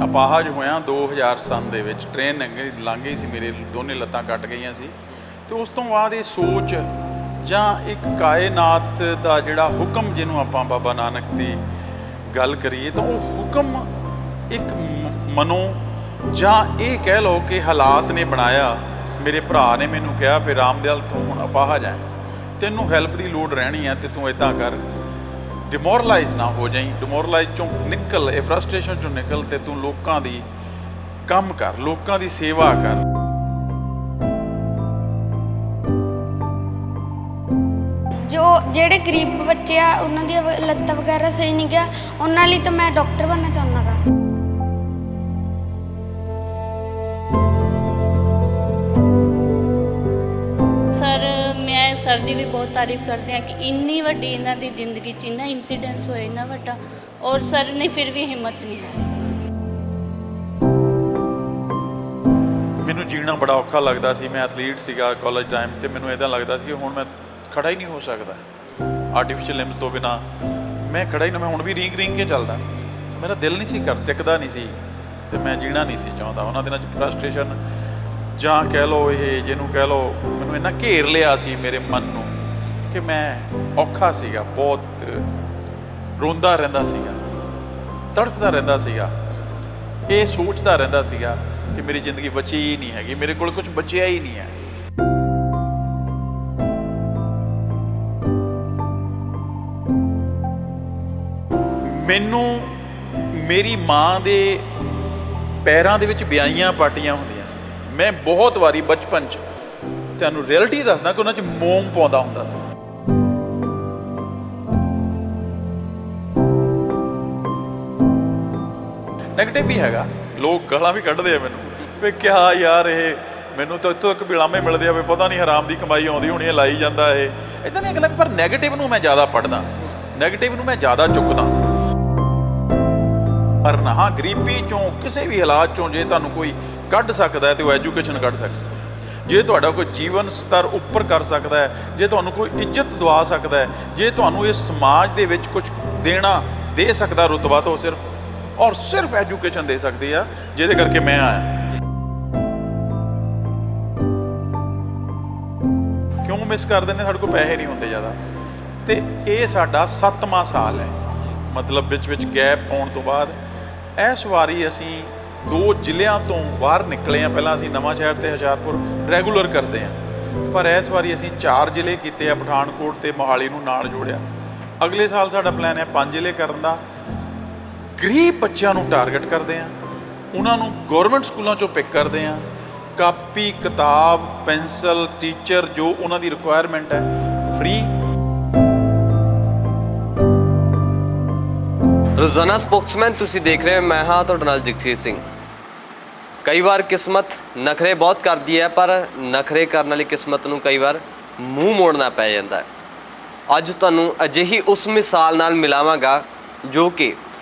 ਅਪਾਹਜ ਹੋਇਆ 2000 ਸੰਨ ਦੇ ਵਿੱਚ। ਟ੍ਰੇਨ ਲੰਘ ਗਈ ਸੀ, ਮੇਰੇ ਦੋਨੇ ਲੱਤਾਂ ਕੱਟ ਗਈਆਂ ਸੀ। ਤੇ ਉਸ ਤੋਂ ਬਾਅਦ ਇਹ ਸੋਚ ਜਾਂ ਇੱਕ ਕਾਇਨਾਤ ਦਾ ਜਿਹੜਾ ਹੁਕਮ, ਜਿਹਨੂੰ ਆਪਾਂ ਬਾਬਾ ਨਾਨਕ ਦੀ ਗੱਲ ਕਰੀਏ ਤਾਂ ਉਹ ਹੁਕਮ ਇੱਕ ਮਨੋਂ ਜਾਂ ਇਹ ਕਹਿ ਲਓ ਕਿ ਹਾਲਾਤ ਨੇ ਬਣਾਇਆ। ਮੇਰੇ ਭਰਾ ਨੇ ਮੈਨੂੰ ਕਿਹਾ ਵੀ ਰਾਮਦਿਆਲ ਤੂੰ ਹੁਣ ਅਪਾਹਜ ਹੈ, ਤੈਨੂੰ ਹੈਲਪ ਦੀ ਲੋੜ ਰਹਿਣੀ ਹੈ ਤੇ ਤੂੰ ਇੱਦਾਂ ਕਰ, ਡਿਮੋਰਲਾਈਜ਼ ਨਾ ਹੋ ਜਾਈਂ, ਡਿਮੋਰਲਾਈਜ਼ ਚੋਂ ਨਿਕਲ, ਇਹ ਫਰਸਟ੍ਰੇਸ਼ਨ ਚੋਂ ਨਿਕਲ ਤੇ ਤੂੰ ਲੋਕਾਂ ਦੀ ਕੰਮ ਕਰ, ਲੋਕਾਂ ਦੀ ਸੇਵਾ ਕਰ। ਜੋ ਜਿਹੜੇ ਗਰੀਬ ਬੱਚੇ ਆ ਉਹਨਾਂ ਦੀਆਂ ਲੱਤਾਂ ਵਗੈਰਾ ਸਹੀ ਨਹੀਂ ਗਿਆ, ਉਹਨਾਂ ਲਈ ਤਾਂ ਮੈਂ ਡਾਕਟਰ ਬਣਨਾ ਚਾਹੁੰਦਾ ਗਾ। ਸਰ ਦੀ ਵੀ ਬਹੁਤ ਤਾਰੀਫ ਕਰਦੇ ਹਾਂ ਕਿ ਇੰਨੀ ਵੱਡੀ ਇਹਨਾਂ ਦੀ ਜ਼ਿੰਦਗੀ 'ਚ ਇੰਨਾ ਇੰਸੀਡੈਂਸ ਹੋਇਆ, ਇੰਨਾ ਵੱਡਾ, ਔਰ ਸਰ ਨੇ ਫਿਰ ਵੀ ਹਿੰਮਤ ਨਹੀਂ ਹਾਰੀ। ਮੈਨੂੰ ਜੀਣਾ ਬੜਾ ਔਖਾ ਲੱਗਦਾ ਸੀ। ਮੈਂ ਐਥਲੀਟ ਸੀਗਾ ਕਾਲਜ ਟਾਈਮ ਤੇ ਮੈਨੂੰ ਇੱਦਾਂ ਲੱਗਦਾ ਸੀ ਕਿ ਹੁਣ ਮੈਂ ਖੜਾ ਹੀ ਨਹੀਂ ਹੋ ਸਕਦਾ ਆਰਟੀਫਿਸ਼ੀਅਲ ਲਿੰਬਸ ਤੋਂ ਬਿਨਾਂ। ਮੈਂ ਖੜਾ ਹੀ ਨਾ, ਮੈਂ ਹੁਣ ਵੀ ਰੀਂਗ ਕੇ ਚੱਲਦਾ, ਮੇਰਾ ਦਿਲ ਨਹੀਂ ਸੀ ਟਿਕਦਾ ਨਹੀਂ ਸੀ ਤੇ ਮੈਂ ਜੀਣਾ ਨਹੀਂ ਸੀ ਚਾਹੁੰਦਾ। ਉਹਨਾਂ ਦਿਨਾਂ 'ਚ ਫਰਸਟ੍ਰੇਸ਼ਨ ਜਾਂ ਕਹਿ ਲਓ, ਇਹ ਜਿਹਨੂੰ ਕਹਿ ਲਓ, ਮੈਨੂੰ ਇੰਨਾ ਘੇਰ ਲਿਆ ਸੀ ਮੇਰੇ ਮਨ ਨੂੰ ਕਿ ਮੈਂ ਔਖਾ ਸੀਗਾ, ਬਹੁਤ ਰੋਂਦਾ ਰਹਿੰਦਾ ਸੀਗਾ, ਤੜਫਦਾ ਰਹਿੰਦਾ ਸੀਗਾ, ਇਹ ਸੋਚਦਾ ਰਹਿੰਦਾ ਸੀਗਾ ਕਿ ਮੇਰੀ ਜ਼ਿੰਦਗੀ ਬਚੀ ਹੀ ਨਹੀਂ ਹੈਗੀ, ਮੇਰੇ ਕੋਲ ਕੁਝ ਬਚਿਆ ਹੀ ਨਹੀਂ ਹੈ। ਮੈਨੂੰ ਮੇਰੀ ਮਾਂ ਦੇ ਪੈਰਾਂ ਦੇ ਵਿੱਚ ਵਿਆਹੀਆਂ ਪਾਟੀਆਂ ਹੁੰਦੀਆਂ ਸੀ। ਮੈਂ ਬਹੁਤ ਵਾਰੀ ਬਚਪਨ 'ਚ, ਤੁਹਾਨੂੰ ਰਿਐਲਿਟੀ ਦੱਸਦਾ, ਕਿ ਉਹਨਾਂ 'ਚ ਮੋਮ ਪਾਉਂਦਾ ਹੁੰਦਾ ਸੀ। ਨੈਗੇਟਿਵ ਵੀ ਹੈਗਾ, ਲੋਕ ਗਾਲਾਂ ਵੀ ਕੱਢਦੇ ਆ ਮੈਨੂੰ ਵੀ ਕਿਆ ਯਾਰ ਇਹ, ਮੈਨੂੰ ਤਾਂ ਇੱਥੋਂ ਤੱਕ ਬਿਲਾਮੇ ਮਿਲਦੇ ਆ ਵੀ ਪਤਾ ਨਹੀਂ ਹਰਾਮ ਦੀ ਕਮਾਈ ਆਉਂਦੀ ਹੋਣੀ ਹੈ, ਲਾਈ ਜਾਂਦਾ ਇਹ, ਇੱਦਾਂ ਦੀਆਂ ਗੱਲਾਂ। ਪਰ ਨੈਗੇਟਿਵ ਨੂੰ ਮੈਂ ਜ਼ਿਆਦਾ ਪੜ੍ਹਦਾ, ਨੈਗੇਟਿਵ ਨੂੰ ਮੈਂ ਜ਼ਿਆਦਾ ਚੁੱਕਦਾ। ਪਰ ਨਾ, ਗਰੀਬੀ 'ਚੋਂ ਕਿਸੇ ਵੀ ਹਾਲਾਤ 'ਚੋਂ ਜੇ ਤੁਹਾਨੂੰ ਕੋਈ ਕੱਢ ਸਕਦਾ ਹੈ ਤੇ ਉਹ ਐਜੂਕੇਸ਼ਨ ਕੱਢ ਸਕਦਾ ਹੈ। ਜੇ ਤੁਹਾਡਾ ਕੋਈ ਜੀਵਨ ਸਤਰ ਉੱਪਰ ਕਰ ਸਕਦਾ ਹੈ, ਜੇ ਤੁਹਾਨੂੰ ਕੋਈ ਇੱਜ਼ਤ ਦਵਾ ਸਕਦਾ ਹੈ, ਜੇ ਤੁਹਾਨੂੰ ਇਸ ਸਮਾਜ ਦੇ ਵਿੱਚ ਕੁਝ ਦੇ ਸਕਦਾ ਰੁਤਬਾ, ਤਾਂ ਉਹ ਸਿਰਫ ਔਰ ਸਿਰਫ ਐਜੂਕੇਸ਼ਨ ਦੇ ਸਕਦੀ ਆ, ਜਿਹਦੇ ਕਰਕੇ ਮੈਂ ਆਇਆ। ਕਿਉਂ ਮਿਸ ਕਰਦੇ ਨੇ? ਸਾਡੇ ਕੋਲ ਪੈਸੇ ਨਹੀਂ ਹੁੰਦੇ ਜ਼ਿਆਦਾ, ਤੇ ਇਹ ਸਾਡਾ 7ਵਾਂ ਸਾਲ ਹੈ, ਮਤਲਬ ਵਿੱਚ ਗੈਪ ਪਾਉਣ ਤੋਂ ਬਾਅਦ ਇਸ ਵਾਰੀ ਅਸੀਂ 2 ਜ਼ਿਲ੍ਹਿਆਂ ਤੋਂ ਬਾਹਰ ਨਿਕਲੇ ਹਾਂ। ਪਹਿਲਾਂ ਅਸੀਂ ਨਵਾਂ ਸ਼ਹਿਰ ਤੇ ਹੁਸ਼ਿਆਰਪੁਰ ਰੈਗੂਲਰ ਕਰਦੇ ਹਾਂ, ਪਰ ਇਸ ਵਾਰੀ ਅਸੀਂ 4 ਜ਼ਿਲ੍ਹੇ ਕੀਤੇ ਆ, ਪਠਾਨਕੋਟ ਤੇ ਮੋਹਾਲੀ ਨੂੰ ਨਾਲ ਜੋੜਿਆ। ਅਗਲੇ ਸਾਲ ਸਾਡਾ ਪਲਾਨ ਹੈ 5 ਜ਼ਿਲ੍ਹੇ ਕਰਨ ਦਾ। ਗਰੀਬ ਬੱਚਿਆਂ ਨੂੰ ਟਾਰਗੇਟ ਕਰਦੇ ਹਾਂ, ਉਹਨਾਂ ਨੂੰ ਗੌਰਮੈਂਟ ਸਕੂਲਾਂ 'ਚੋਂ ਪਿਕ ਕਰਦੇ ਹਾਂ। ਕਾਪੀ, ਕਿਤਾਬ, ਪੈਨਸਲ, ਟੀਚਰ, ਜੋ ਉਹਨਾਂ ਦੀ ਰਿਕੁਆਇਰਮੈਂਟ ਹੈ, ਫ੍ਰੀ। ਰੋਜ਼ਾਨਾ ਸਪੋਕਸਮੈਨ ਤੁਸੀਂ ਦੇਖ ਰਹੇ ਹੋ, ਮੈਂ ਹਾਂ ਤੁਹਾਡੇ ਨਾਲ ਜਗਸੀਰ ਸਿੰਘ। ਕਈ ਵਾਰ ਕਿਸਮਤ ਨਖਰੇ ਬਹੁਤ ਕਰਦੀ ਹੈ, ਪਰ ਨਖਰੇ ਕਰਨ ਵਾਲੀ ਕਿਸਮਤ ਨੂੰ ਕਈ ਵਾਰ ਮੂੰਹ ਮੋੜਨਾ ਪੈ ਜਾਂਦਾ ਹੈ। ਅੱਜ ਤੁਹਾਨੂੰ ਅਜਿਹੀ ਉਸ ਮਿਸਾਲ ਨਾਲ ਮਿਲਾਵਾਂਗਾ ਜੋ ਕਿ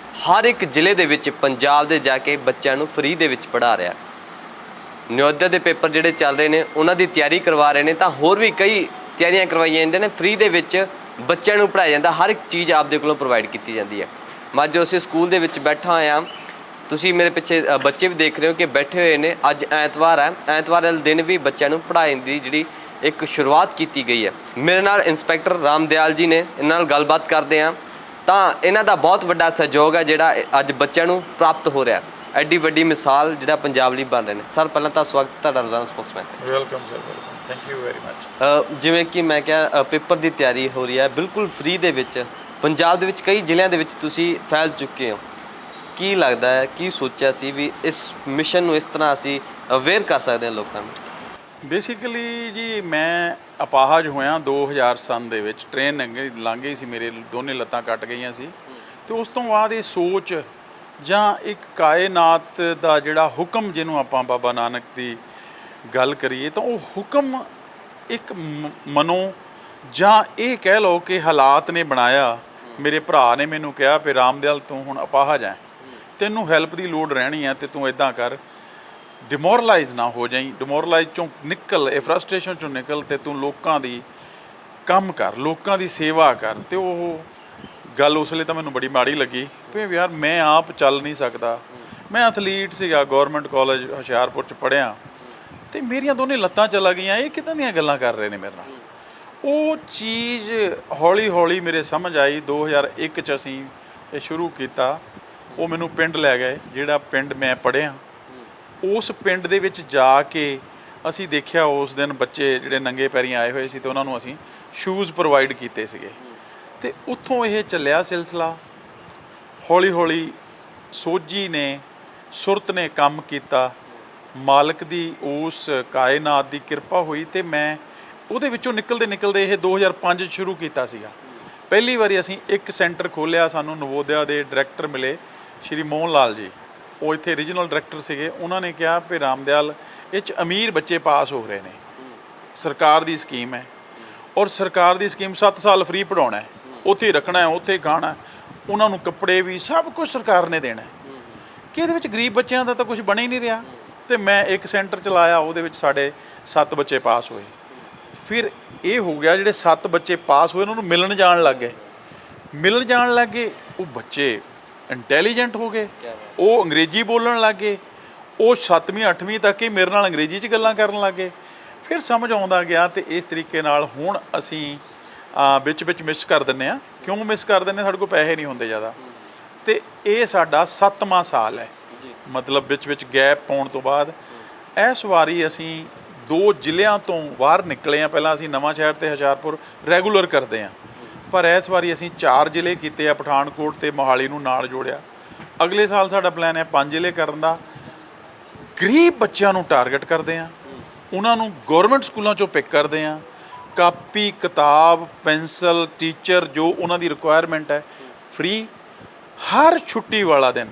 ਹਰ ਇੱਕ ਜ਼ਿਲ੍ਹੇ ਦੇ ਵਿੱਚ ਪੰਜਾਬ ਦੇ ਜਾ ਕੇ ਬੱਚਿਆਂ ਨੂੰ ਫ੍ਰੀ ਦੇ ਵਿੱਚ ਪੜ੍ਹਾ ਰਿਹਾ। ਨਿਯੋਦਿਆ ਦੇ ਪੇਪਰ ਜਿਹੜੇ ਚੱਲ ਰਹੇ ਨੇ, ਉਹਨਾਂ ਦੀ ਤਿਆਰੀ ਕਰਵਾ ਰਹੇ ਨੇ, ਤਾਂ ਹੋਰ ਵੀ ਕਈ ਤਿਆਰੀਆਂ ਕਰਵਾਈਆਂ ਜਾਂਦੀਆਂ ਨੇ। ਫ੍ਰੀ ਦੇ ਵਿੱਚ ਬੱਚਿਆਂ ਨੂੰ ਪੜ੍ਹਾਇਆ ਜਾਂਦਾ, ਹਰ ਇੱਕ ਚੀਜ਼ ਆਪਦੇ ਕੋਲੋਂ ਪ੍ਰੋਵਾਈਡ ਕੀਤੀ ਜਾਂਦੀ ਹੈ। ਮੈਂ ਜੋ ਅਸੀਂ ਸਕੂਲ ਦੇ ਵਿੱਚ ਬੈਠਾ ਹੋਇਆ, ਤੁਸੀਂ ਮੇਰੇ ਪਿੱਛੇ ਬੱਚੇ ਵੀ ਦੇਖ ਰਹੇ ਹੋ ਕਿ ਬੈਠੇ ਹੋਏ ਨੇ। ਅੱਜ ਐਤਵਾਰ ਹੈ, ਐਤਵਾਰ ਵਾਲੇ ਦਿਨ ਵੀ ਬੱਚਿਆਂ ਨੂੰ ਪੜ੍ਹਾਉਣ ਦੀ ਜਿਹੜੀ ਇੱਕ ਸ਼ੁਰੂਆਤ ਕੀਤੀ ਗਈ ਹੈ। ਮੇਰੇ ਨਾਲ ਇੰਸਪੈਕਟਰ ਰਾਮਦਿਆਲ ਜੀ ਨੇ, ਇਹਨਾਂ ਨਾਲ ਗੱਲਬਾਤ ਕਰਦੇ ਹਾਂ। ਤਾਂ ਇਹਨਾਂ ਦਾ ਬਹੁਤ ਵੱਡਾ ਸਹਿਯੋਗ ਹੈ ਜਿਹੜਾ ਅੱਜ ਬੱਚਿਆਂ ਨੂੰ ਪ੍ਰਾਪਤ ਹੋ ਰਿਹਾ। ਐਡੀ ਵੱਡੀ ਮਿਸਾਲ ਜਿਹੜਾ ਪੰਜਾਬ ਲਈ ਬਣ ਰਹੇ ਨੇ। ਸਰ, ਪਹਿਲਾਂ ਤਾਂ ਸਵਾਗਤ ਤੁਹਾਡਾ ਰੋਜ਼ਾਨਾ ਸਪੋਕਸਮੈਨ ਤੇ। Welcome sir, welcome, thank you very much. ਜਿਵੇਂ ਕਿ ਮੈਂ ਕਿਹਾ, ਪੇਪਰ ਦੀ ਤਿਆਰੀ ਹੋ ਰਹੀ ਹੈ ਬਿਲਕੁਲ ਫ੍ਰੀ ਦੇ ਵਿੱਚ। ਪੰਜਾਬ ਦੇ ਵਿੱਚ ਕਈ ਜ਼ਿਲ੍ਹਿਆਂ ਦੇ ਵਿੱਚ ਤੁਸੀਂ ਫੈਲ ਚੁੱਕੇ ਹੋ। ਕੀ ਲੱਗਦਾ ਹੈ, ਕੀ ਸੋਚਿਆ ਸੀ ਵੀ ਇਸ ਮਿਸ਼ਨ ਨੂੰ ਇਸ ਤਰ੍ਹਾਂ ਅਸੀਂ ਅਵੇਅਰ ਕਰ ਸਕਦੇ ਹਾਂ ਲੋਕਾਂ ਨੂੰ? ਬੇਸਿਕਲੀ ਜੀ, ਮੈਂ ਅਪਾਹਜ ਹੋਇਆ 2000 ਸੰਨ ਦੇ ਵਿੱਚ। ਟ੍ਰੇਨ ਲੰਘ ਗਈ ਸੀ, ਮੇਰੇ ਦੋਨੇ ਲੱਤਾਂ ਕੱਟ ਗਈਆਂ ਸੀ। ਤੇ ਉਸ ਤੋਂ ਬਾਅਦ ਇਹ ਸੋਚ ਜਾਂ ਇੱਕ ਕਾਇਨਾਤ ਦਾ ਜਿਹੜਾ ਹੁਕਮ, ਜਿਹਨੂੰ ਆਪਾਂ ਬਾਬਾ ਨਾਨਕ ਦੀ ਗੱਲ ਕਰੀਏ ਤਾਂ ਉਹ ਹੁਕਮ ਇੱਕ ਮਨੋਂ ਜਾਂ ਇਹ ਕਹਿ ਲਓ ਕਿ ਹਾਲਾਤ ਨੇ ਬਣਾਇਆ। ਮੇਰੇ ਭਰਾ ਨੇ ਮੈਨੂੰ ਕਿਹਾ ਵੀ ਰਾਮਦਿਆਲ ਤੂੰ ਹੁਣ ਅਪਾਹਜ ਹੈ, ਤੈਨੂੰ ਹੈਲਪ ਦੀ ਲੋੜ ਰਹਿਣੀ ਹੈ ਤੇ ਤੂੰ ਇੱਦਾਂ ਕਰ, ਡਿਮੋਰਲਾਈਜ਼ ਨਾ ਹੋ ਜਾਈਂ, ਡਿਮੋਰਲਾਈਜ਼ ਚੋਂ ਨਿਕਲ, ਇਹ ਫਰਸਟ੍ਰੇਸ਼ਨ ਚੋਂ ਨਿਕਲ ਤੇ ਤੂੰ ਲੋਕਾਂ ਦੀ ਕੰਮ ਕਰ, ਲੋਕਾਂ ਦੀ ਸੇਵਾ ਕਰ। ਤੇ ਉਹ ਗੱਲ ਉਸ ਵੇਲੇ ਤਾਂ ਮੈਨੂੰ ਬੜੀ ਮਾੜੀ ਲੱਗੀ ਵੀ ਯਾਰ ਮੈਂ ਆਪ ਚੱਲ ਨਹੀਂ ਸਕਦਾ, ਮੈਂ ਐਥਲੀਟ ਸੀਗਾ, ਗਵਰਨਮੈਂਟ ਕਾਲਜ ਹੁਸ਼ਿਆਰਪੁਰ 'ਚ ਪੜ੍ਹਿਆ, ਤੇ ਮੇਰੀਆਂ ਦੋਨੇ ਲੱਤਾਂ ਚਲਾ ਗਈਆਂ। ਇਹ ਕਿੱਦਾਂ ਦੀਆਂ ਗੱਲਾਂ ਕਰ ਰਹੇ ਨੇ ਮੇਰੇ ਨਾਲ। ਉਹ ਚੀਜ਼ ਹੌਲੀ ਹੌਲੀ ਮੇਰੇ ਸਮਝ ਆਈ। 2001 'ਚ ਅਸੀਂ ਇਹ ਸ਼ੁਰੂ ਕੀਤਾ। ਉਹ ਮੈਨੂੰ ਪਿੰਡ ਲੈ ਗਏ, ਜਿਹੜਾ ਪਿੰਡ ਮੈਂ ਪੜ੍ਹਿਆ। ਉਸ ਪਿੰਡ ਦੇ ਵਿੱਚ ਜਾ ਕੇ ਅਸੀਂ ਦੇਖਿਆ, ਉਸ ਦਿਨ ਬੱਚੇ ਜਿਹੜੇ ਨੰਗੇ ਪੈਰੀਂ ਆਏ ਹੋਏ ਸੀ, ਤੇ ਉਹਨਾਂ ਨੂੰ ਅਸੀਂ ਸ਼ੂਜ਼ ਪ੍ਰੋਵਾਈਡ ਕੀਤੇ ਸੀਗੇ। ਤੇ ਉੱਥੋਂ ਇਹ ਚੱਲਿਆ ਸਿਲਸਿਲਾ। ਹੌਲੀ ਹੌਲੀ ਸੋਝੀ ਨੇ, ਸੁਰਤ ਨੇ ਕੰਮ ਕੀਤਾ। ਮਾਲਕ ਦੀ ਉਸ ਕਾਇਨਾਤ ਦੀ ਕਿਰਪਾ ਹੋਈ, ਤੇ ਮੈਂ ਉਹਦੇ ਵਿੱਚੋਂ ਨਿਕਲਦੇ ਇਹ 2005 'ਚ ਸ਼ੁਰੂ ਕੀਤਾ ਸੀਗਾ। ਪਹਿਲੀ ਵਾਰੀ ਅਸੀਂ ਇੱਕ ਸੈਂਟਰ ਖੋਲ੍ਹਿਆ। ਸਾਨੂੰ ਨਵੋਦਿਆ ਦੇ ਡਾਇਰੈਕਟਰ ਮਿਲੇ, ਸ਼੍ਰੀ ਮੋਹਨ ਲਾਲ ਜੀ। ਉਹ ਇੱਥੇ ਰੀਜਨਲ ਡਾਇਰੈਕਟਰ ਸੀਗੇ। ਉਹਨਾਂ ਨੇ ਕਿਹਾ ਵੀ ਰਾਮਦਿਆਲ, ਇਹ 'ਚ ਅਮੀਰ ਬੱਚੇ ਪਾਸ ਹੋ ਰਹੇ ਨੇ, ਸਰਕਾਰ ਦੀ ਸਕੀਮ ਹੈ, ਔਰ ਸਰਕਾਰ ਦੀ ਸਕੀਮ 7 ਸਾਲ ਫ੍ਰੀ ਪੜ੍ਹਾਉਣਾ ਹੈ, ਉੱਥੇ ਹੀ ਰੱਖਣਾ ਹੈ, ਉੱਥੇ ਹੀ ਖਾਣਾ, ਉਹਨਾਂ ਨੂੰ ਕੱਪੜੇ ਵੀ ਸਭ ਕੁਝ ਸਰਕਾਰ ਨੇ ਦੇਣਾ, ਕਿ ਇਹਦੇ ਵਿੱਚ ਗਰੀਬ ਬੱਚਿਆਂ ਦਾ ਤਾਂ ਕੁਝ ਬਣ ਹੀ ਨਹੀਂ ਰਿਹਾ। ਤੇ ਮੈਂ ਇੱਕ ਸੈਂਟਰ ਚਲਾਇਆ, ਉਹਦੇ ਵਿੱਚ ਸਾਡੇ 7 ਬੱਚੇ ਪਾਸ ਹੋਏ। ਫਿਰ ਇਹ ਹੋ ਗਿਆ, ਜਿਹੜੇ 7 ਬੱਚੇ ਪਾਸ ਹੋਏ ਉਹਨਾਂ ਨੂੰ ਮਿਲਣ ਜਾਣ ਲੱਗ ਗਏ। ਉਹ ਬੱਚੇ ਇੰਟੈਲੀਜੈਂਟ ਹੋ ਗਏ, ਉਹ ਅੰਗਰੇਜ਼ੀ ਬੋਲਣ ਲੱਗ ਗਏ। ਉਹ 7ਵੀਂ 8ਵੀਂ ਤੱਕ ਹੀ ਮੇਰੇ ਨਾਲ ਅੰਗਰੇਜ਼ੀ 'ਚ ਗੱਲਾਂ ਕਰਨ ਲੱਗ ਗਏ। ਫਿਰ ਸਮਝ ਆਉਂਦਾ ਗਿਆ, ਤੇ ਇਸ ਤਰੀਕੇ ਨਾਲ ਹੁਣ ਅਸੀਂ ਵਿੱਚ ਮਿਸ ਕਰ ਦਿੰਦੇ ਹਾਂ। ਕਿਉਂ ਮਿਸ ਕਰ ਦਿੰਦੇ? ਸਾਡੇ ਕੋਲ ਪੈਸੇ ਨਹੀਂ ਹੁੰਦੇ ਜ਼ਿਆਦਾ। ਤੇ ਇਹ ਸਾਡਾ 7ਵਾਂ ਸਾਲ ਹੈ, ਮਤਲਬ ਵਿੱਚ ਗੈਪ ਪਾਉਣ ਤੋਂ ਬਾਅਦ। ਇਸ ਵਾਰੀ ਅਸੀਂ 2 ਜ਼ਿਲ੍ਹਿਆਂ ਤੋਂ ਬਾਹਰ ਨਿਕਲੇ ਹਾਂ। ਪਹਿਲਾਂ ਅਸੀਂ ਨਵਾਂ ਸ਼ਹਿਰ ਤੇ ਹੁਸ਼ਿਆਰਪੁਰ ਰੈਗੂਲਰ ਕਰਦੇ ਹਾਂ, ਪਰ ਇਸ ਵਾਰੀ ਅਸੀਂ 4 ਜ਼ਿਲ੍ਹੇ ਕੀਤੇ ਆ। ਪਠਾਨਕੋਟ ਤੇ ਮੋਹਾਲੀ ਨੂੰ ਨਾਲ ਜੋੜਿਆ। ਅਗਲੇ ਸਾਲ ਸਾਡਾ ਪਲਾਨ ਹੈ 5 ਜ਼ਿਲ੍ਹੇ ਕਰਨ ਦਾ। ਗਰੀਬ ਬੱਚਿਆਂ ਨੂੰ ਟਾਰਗੇਟ ਕਰਦੇ ਹਾਂ, ਉਹਨਾਂ ਨੂੰ ਗੌਰਮੈਂਟ ਸਕੂਲਾਂ 'ਚੋਂ ਪਿਕ ਕਰਦੇ ਹਾਂ। ਕਾਪੀ, ਕਿਤਾਬ, ਪੈਨਸਲ, ਟੀਚਰ, ਜੋ ਉਹਨਾਂ ਦੀ ਰਿਕੁਆਇਰਮੈਂਟ ਹੈ, ਫ੍ਰੀ ਹਰ ਛੁੱਟੀ ਵਾਲਾ ਦਿਨ।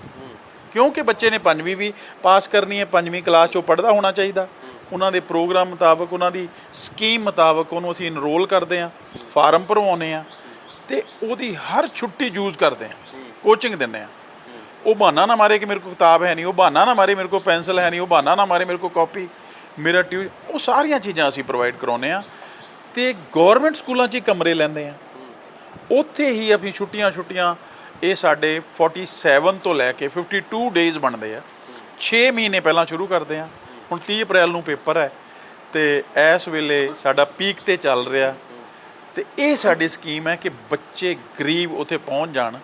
ਕਿਉਂਕਿ ਬੱਚੇ ਨੇ 5ਵੀਂ ਵੀ ਪਾਸ ਕਰਨੀ ਹੈ, 5ਵੀਂ ਕਲਾਸ 'ਚੋਂ ਪੜ੍ਹਦਾ ਹੋਣਾ ਚਾਹੀਦਾ। ਉਹਨਾਂ ਦੇ ਪ੍ਰੋਗਰਾਮ ਮੁਤਾਬਕ, ਉਹਨਾਂ ਦੀ ਸਕੀਮ ਮੁਤਾਬਕ ਉਹਨੂੰ ਅਸੀਂ ਇਨਰੋਲ ਕਰਦੇ ਹਾਂ, ਫਾਰਮ ਭਰਵਾਉਂਦੇ ਹਾਂ, ਤੇ ਉਹਦੀ ਹਰ ਛੁੱਟੀ ਯੂਜ਼ ਕਰਦੇ ਹਾਂ, ਕੋਚਿੰਗ ਦਿੰਦੇ ਹਾਂ। ਉਹ ਬਹਾਨਾ ਨਾ ਮਾਰੇ ਕਿ ਮੇਰੇ ਕੋਲ ਕਿਤਾਬ ਹੈ ਨਹੀਂ, ਉਹ ਬਹਾਨਾ ਨਾ ਮਾਰੇ ਮੇਰੇ ਕੋਲ ਪੈਨਸਲ ਹੈ ਨਹੀਂ, ਉਹ ਬਹਾਨਾ ਨਾ ਮਾਰੇ ਮੇਰੇ ਕੋਲ ਕਾਪੀ, ਮੇਰਾ ਉਹ ਸਾਰੀਆਂ ਚੀਜ਼ਾਂ ਅਸੀਂ ਪ੍ਰੋਵਾਈਡ ਕਰਾਉਂਦੇ ਹਾਂ। ਤੇ ਗੌਰਮੈਂਟ ਸਕੂਲਾਂ 'ਚ ਹੀ ਕਮਰੇ ਲੈਂਦੇ ਹਾਂ, ਉੱਥੇ ਹੀ ਆਪਣੀ ਛੁੱਟੀਆਂ ਇਹ ਸਾਡੇ 47 ਤੋਂ ਲੈ ਕੇ 52 ਡੇਜ਼ ਬਣਦੇ ਆ। 6 ਮਹੀਨੇ ਪਹਿਲਾਂ ਸ਼ੁਰੂ ਕਰਦੇ ਹਾਂ। ਹੁਣ 30 ਅਪ੍ਰੈਲ ਨੂੰ ਪੇਪਰ ਹੈ, ਤੇ ਇਸ ਵੇਲੇ ਸਾਡਾ ਪੀਕ 'ਤੇ ਚੱਲ ਰਿਹਾ। ਤੇ ਇਹ ਸਾਡੀ ਸਕੀਮ ਹੈ ਕਿ ਬੱਚੇ ਗਰੀਬ ਉੱਥੇ ਪਹੁੰਚ ਜਾਣ,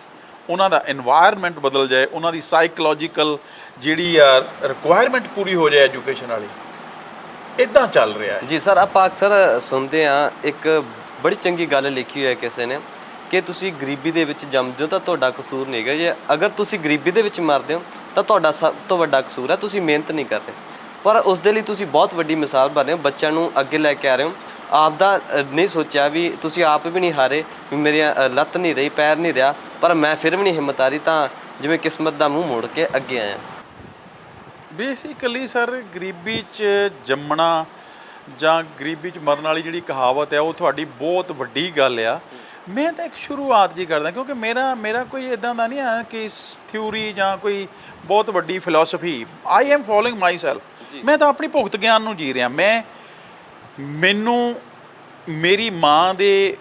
ਉਹਨਾਂ ਦਾ এনवायरमेंट ਬਦਲ ਜਾਏ, ਉਹਨਾਂ ਦੀ ਸਾਈਕੋਲੋਜੀਕਲ ਜਿਹੜੀ ਆ ਰਿਕੁਆਇਰਮੈਂਟ ਪੂਰੀ ਹੋ ਜਾਏ ਐਜੂਕੇਸ਼ਨ ਵਾਲੀ। ਇੱਦਾਂ ਚੱਲ ਰਿਹਾ ਹੈ ਜੀ ਸਰ। ਆਪਾਂ ਅਕਸਰ ਸੁਣਦੇ ਹਾਂ, ਇੱਕ ਬੜੀ ਚੰਗੀ ਗੱਲ ਲਿਖੀ ਹੋਈ ਹੈ ਕਿਸੇ ਨੇ, ਕਿ ਤੁਸੀਂ ਗਰੀਬੀ ਦੇ ਵਿੱਚ ਜੰਮਦੇ ਹੋ ਤਾਂ ਤੁਹਾਡਾ ਕਸੂਰ ਨਹੀਂ ਹੈਗਾ, ਜੇ ਅਗਰ ਤੁਸੀਂ ਗਰੀਬੀ ਦੇ ਵਿੱਚ ਮਰਦੇ ਹੋ ਤਾਂ ਤੁਹਾਡਾ ਸਭ ਤੋਂ ਵੱਡਾ ਕਸੂਰ ਹੈ, ਤੁਸੀਂ ਮਿਹਨਤ ਨਹੀਂ ਕਰਦੇ। ਪਰ ਉਸ ਦੇ ਲਈ ਤੁਸੀਂ ਬਹੁਤ ਵੱਡੀ ਮਿਸਾਲ ਬਣ ਰਹੇ ਹੋ, ਬੱਚਿਆਂ ਨੂੰ ਅੱਗੇ ਲੈ ਕੇ ਆ ਰਹੇ ਹੋ। ਆਪ ਦਾ ਨਹੀਂ ਸੋਚਿਆ ਵੀ ਤੁਸੀਂ ਆਪ ਵੀ ਨਹੀਂ ਹਾਰੇ, ਵੀ ਮੇਰੀ ਲੱਤ ਨਹੀਂ ਰਹੀ, ਪੈਰ ਨਹੀਂ ਰਿਹਾ, ਪਰ ਮੈਂ ਫਿਰ ਵੀ ਨਹੀਂ ਹਿੰਮਤ ਹਾਰੀ, ਤਾਂ ਜਿਵੇਂ ਕਿਸਮਤ ਦਾ ਮੂੰਹ ਮੋੜ ਕੇ ਅੱਗੇ ਆਇਆ। ਬੇਸਿਕਲੀ ਸਰ, ਗਰੀਬੀ 'ਚ ਜੰਮਣਾ ਜਾਂ ਗਰੀਬੀ 'ਚ ਮਰਨ ਵਾਲੀ ਜਿਹੜੀ ਕਹਾਵਤ ਹੈ, ਉਹ ਤੁਹਾਡੀ ਬਹੁਤ ਵੱਡੀ ਗੱਲ ਆ। ਮੈਂ ਤਾਂ ਇੱਕ ਸ਼ੁਰੂਆਤ ਜੀ ਕਰਦਾ, ਕਿਉਂਕਿ ਮੇਰਾ ਕੋਈ ਇੱਦਾਂ ਦਾ ਨਹੀਂ ਹੈ ਕਿ ਥਿਊਰੀ ਜਾਂ ਕੋਈ ਬਹੁਤ ਵੱਡੀ philosophy. I am following my self. ਮੈਂ ਤਾਂ ਆਪਣੀ ਭੁਗਤ ਗਿਆਨ ਨੂੰ ਜੀ ਰਿਹਾ। ਮੈਨੂੰ ਮੇਰੀ ਮਾਂ ਦੇ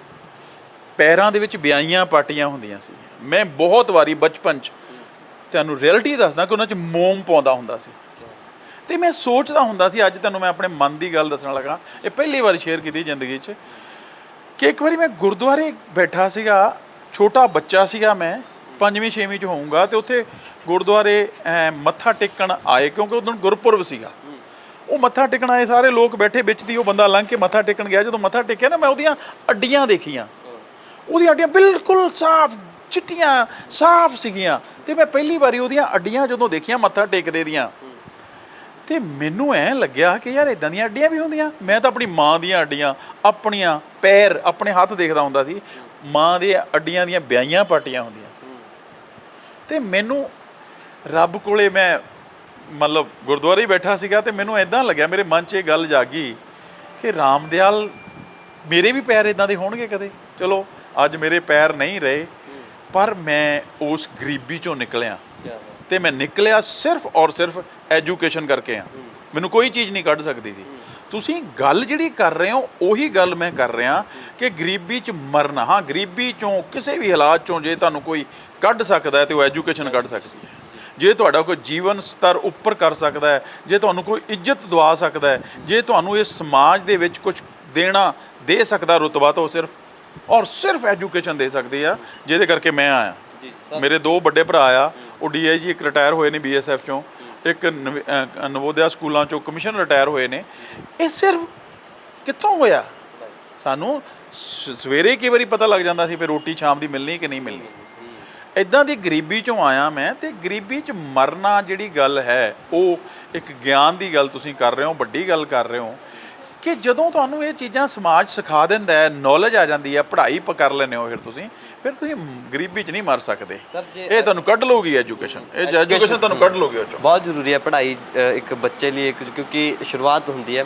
ਪੈਰਾਂ ਦੇ ਵਿੱਚ ਵਿਆਹੀਆਂ ਪਾਟੀਆਂ ਹੁੰਦੀਆਂ ਸੀ। ਮੈਂ ਬਹੁਤ ਵਾਰੀ ਬਚਪਨ 'ਚ, ਤੁਹਾਨੂੰ ਰਿਐਲਿਟੀ ਦੱਸਦਾ, ਕਿ ਉਹਨਾਂ 'ਚ ਮੋਮ ਪਾਉਂਦਾ ਹੁੰਦਾ ਸੀ। ਤੇ ਮੈਂ ਸੋਚਦਾ ਹੁੰਦਾ ਸੀ, ਅੱਜ ਤੁਹਾਨੂੰ ਮੈਂ ਆਪਣੇ ਮਨ ਦੀ ਗੱਲ ਦੱਸਣ ਲੱਗਾ, ਇਹ ਪਹਿਲੀ ਵਾਰ ਸ਼ੇਅਰ ਕੀਤੀ ਜ਼ਿੰਦਗੀ 'ਚ, ਕਿ ਇੱਕ ਵਾਰੀ ਮੈਂ ਗੁਰਦੁਆਰੇ ਬੈਠਾ ਸੀਗਾ, ਛੋਟਾ ਬੱਚਾ ਸੀਗਾ, ਮੈਂ 5ਵੀਂ 6ਵੀਂ 'ਚ ਹੋਊਂਗਾ, ਤੇ ਉੱਥੇ ਗੁਰਦੁਆਰੇ ਮੱਥਾ ਟੇਕਣ ਆਏ, ਕਿਉਂਕਿ ਉਦੋਂ ਗੁਰਪੁਰਬ ਸੀਗਾ। ਉਹ ਮੱਥਾ ਟੇਕਣ ਆਏ, ਸਾਰੇ ਲੋਕ ਬੈਠੇ, ਵਿੱਚ ਦੀ ਉਹ ਬੰਦਾ ਲੰਘ ਕੇ ਮੱਥਾ ਟੇਕਣ ਗਿਆ। ਜਦੋਂ ਮੱਥਾ ਟੇਕਿਆ ਨਾ, ਮੈਂ ਉਹਦੀਆਂ ਅੱਡੀਆਂ ਦੇਖੀਆਂ। ਉਹਦੀਆਂ ਅੱਡੀਆਂ ਬਿਲਕੁਲ ਸਾਫ਼, ਚਿੱਟੀਆਂ ਸਾਫ਼ ਸੀਗੀਆਂ। ਤੇ ਮੈਂ ਪਹਿਲੀ ਵਾਰੀ ਉਹਦੀਆਂ ਅੱਡੀਆਂ ਜਦੋਂ ਦੇਖੀਆਂ ਮੱਥਾ ਟੇਕਦੇ ਦੀਆਂ, ਤੇ ਮੈਨੂੰ ਐਂ ਲੱਗਿਆ ਕਿ ਯਾਰ ਇੱਦਾਂ ਦੀਆਂ ਅੱਡੀਆਂ ਵੀ ਹੁੰਦੀਆਂ। ਮੈਂ ਤਾਂ ਆਪਣੀ ਮਾਂ ਦੀਆਂ ਅੱਡੀਆਂ, ਆਪਣੀਆਂ ਪੈਰ, ਆਪਣੇ ਹੱਥ ਦੇਖਦਾ ਹੁੰਦਾ ਸੀ, ਮਾਂ ਦੇ ਅੱਡੀਆਂ ਦੀਆਂ ਵਿਆਹੀਆਂ ਪਾਟੀਆਂ ਹੁੰਦੀਆਂ ਸੀ। ਤੇ ਮੈਨੂੰ ਰੱਬ ਕੋਲੇ, ਮੈਂ ਮਤਲਬ ਗੁਰਦੁਆਰੇ ਹੀ ਬੈਠਾ ਸੀਗਾ, ਤੇ ਮੈਨੂੰ ਇੱਦਾਂ ਲੱਗਿਆ, ਮੇਰੇ ਮਨ 'ਚ ਇਹ ਗੱਲ ਜਾਗੀ ਕਿ ਰਾਮਦਿਆਲ, ਮੇਰੇ ਵੀ ਪੈਰ ਇੱਦਾਂ ਦੇ ਹੋਣਗੇ ਕਦੇ। ਚਲੋ ਅੱਜ ਮੇਰੇ ਪੈਰ ਨਹੀਂ ਰਹੇ, ਪਰ ਮੈਂ ਉਸ ਗਰੀਬੀ 'ਚੋਂ ਨਿਕਲਿਆ। ਤੇ ਮੈਂ ਨਿਕਲਿਆ ਸਿਰਫ ਔਰ ਸਿਰਫ ਐਜੂਕੇਸ਼ਨ ਕਰਕੇ ਆ। ਮੈਨੂੰ ਕੋਈ ਚੀਜ਼ ਨਹੀਂ ਕੱਢ ਸਕਦੀ ਸੀ। ਤੁਸੀਂ ਗੱਲ ਜਿਹੜੀ ਕਰ ਰਹੇ ਹੋ, ਉਹੀ ਗੱਲ ਮੈਂ ਕਰ ਰਿਹਾ ਕਿ ਗਰੀਬੀ 'ਚ ਮਰਨਾ। ਹਾਂ, ਗਰੀਬੀ 'ਚੋਂ ਕਿਸੇ ਵੀ ਹਾਲਾਤ 'ਚੋਂ ਜੇ ਤੁਹਾਨੂੰ ਕੋਈ ਕੱਢ ਸਕਦਾ ਹੈ, ਤੇ ਉਹ ਐਜੂਕੇਸ਼ਨ ਕੱਢ ਸਕਦੀ ਹੈ। ਜੇ ਤੁਹਾਡਾ ਕੋਈ ਜੀਵਨ ਸਤਰ ਉੱਪਰ ਕਰ ਸਕਦਾ ਹੈ, ਜੇ ਤੁਹਾਨੂੰ ਕੋਈ ਇੱਜ਼ਤ ਦਵਾ ਸਕਦਾ ਹੈ, ਜੇ ਤੁਹਾਨੂੰ ਇਸ ਸਮਾਜ ਦੇ ਵਿੱਚ ਕੁਝ ਦੇਣਾ ਦੇ ਸਕਦਾ ਰੁਤਬਾ, ਤਾਂ ਉਹ ਸਿਰਫ ਐਜੂਕੇਸ਼ਨ ਦੇ ਸਕਦੇ ਆ, ਜਿਹਦੇ ਕਰਕੇ ਮੈਂ ਆਇਆ। ਮੇਰੇ 2 ਵੱਡੇ ਭਰਾ ਆ, ਉਹ DIG ਇੱਕ ਰਿਟਾਇਰ ਹੋਏ ਨੇ BSF ਚੋਂ, ਇੱਕ ਨਵੋਦਿਆ ਸਕੂਲਾਂ ਚੋਂ ਕਮਿਸ਼ਨ ਰਿਟਾਇਰ ਹੋਏ ਨੇ। ਇਹ ਸਿਰਫ ਕਿੱਥੋਂ ਹੋਇਆ? ਸਾਨੂੰ ਸਵੇਰੇ ਕਈ ਵਾਰੀ ਪਤਾ ਲੱਗ ਜਾਂਦਾ ਸੀ ਵੀ ਰੋਟੀ ਸ਼ਾਮ ਦੀ ਮਿਲਣੀ ਕਿ ਨਹੀਂ ਮਿਲਣੀ। ਇੱਦਾਂ ਦੀ ਗਰੀਬੀ ਚੋਂ ਆਇਆ ਮੈਂ, ਤੇ ਗਰੀਬੀ 'ਚ ਮਰਨਾ ਜਿਹੜੀ ਗੱਲ ਹੈ, ਉਹ ਇੱਕ ਗਿਆਨ ਦੀ ਗੱਲ ਤੁਸੀਂ ਕਰ ਰਹੇ ਹੋ, ਵੱਡੀ ਗੱਲ ਕਰ ਰਹੇ ਹੋ ਕਿ ਜਦੋਂ ਤੁਹਾਨੂੰ ਇਹ ਚੀਜ਼ਾਂ ਸਮਾਜ ਸਿਖਾ ਦਿੰਦਾ ਹੈ, ਨੌਲੇਜ ਆ ਜਾਂਦੀ ਹੈ, ਪੜ੍ਹਾਈ ਕਰ ਲੈਂਦੇ ਹੋ, ਫਿਰ ਤੁਸੀਂ ਗਰੀਬੀ 'ਚ ਨਹੀਂ ਮਰ ਸਕਦੇ। ਇਹ ਤੁਹਾਨੂੰ ਕੱਢ ਲਊਗੀ ਐਜੂਕੇਸ਼ਨ, ਇਹ ਐਜੂਕੇਸ਼ਨ ਤੁਹਾਨੂੰ ਕੱਢ ਲਊਗੀ ਉਹ 'ਚੋਂ। ਬਹੁਤ ਜ਼ਰੂਰੀ ਹੈ ਪੜ੍ਹਾਈ ਇੱਕ ਬੱਚੇ ਲਈ, ਕਿਉਂਕਿ ਸ਼ੁਰੂਆਤ ਹੁੰਦੀ ਹੈ।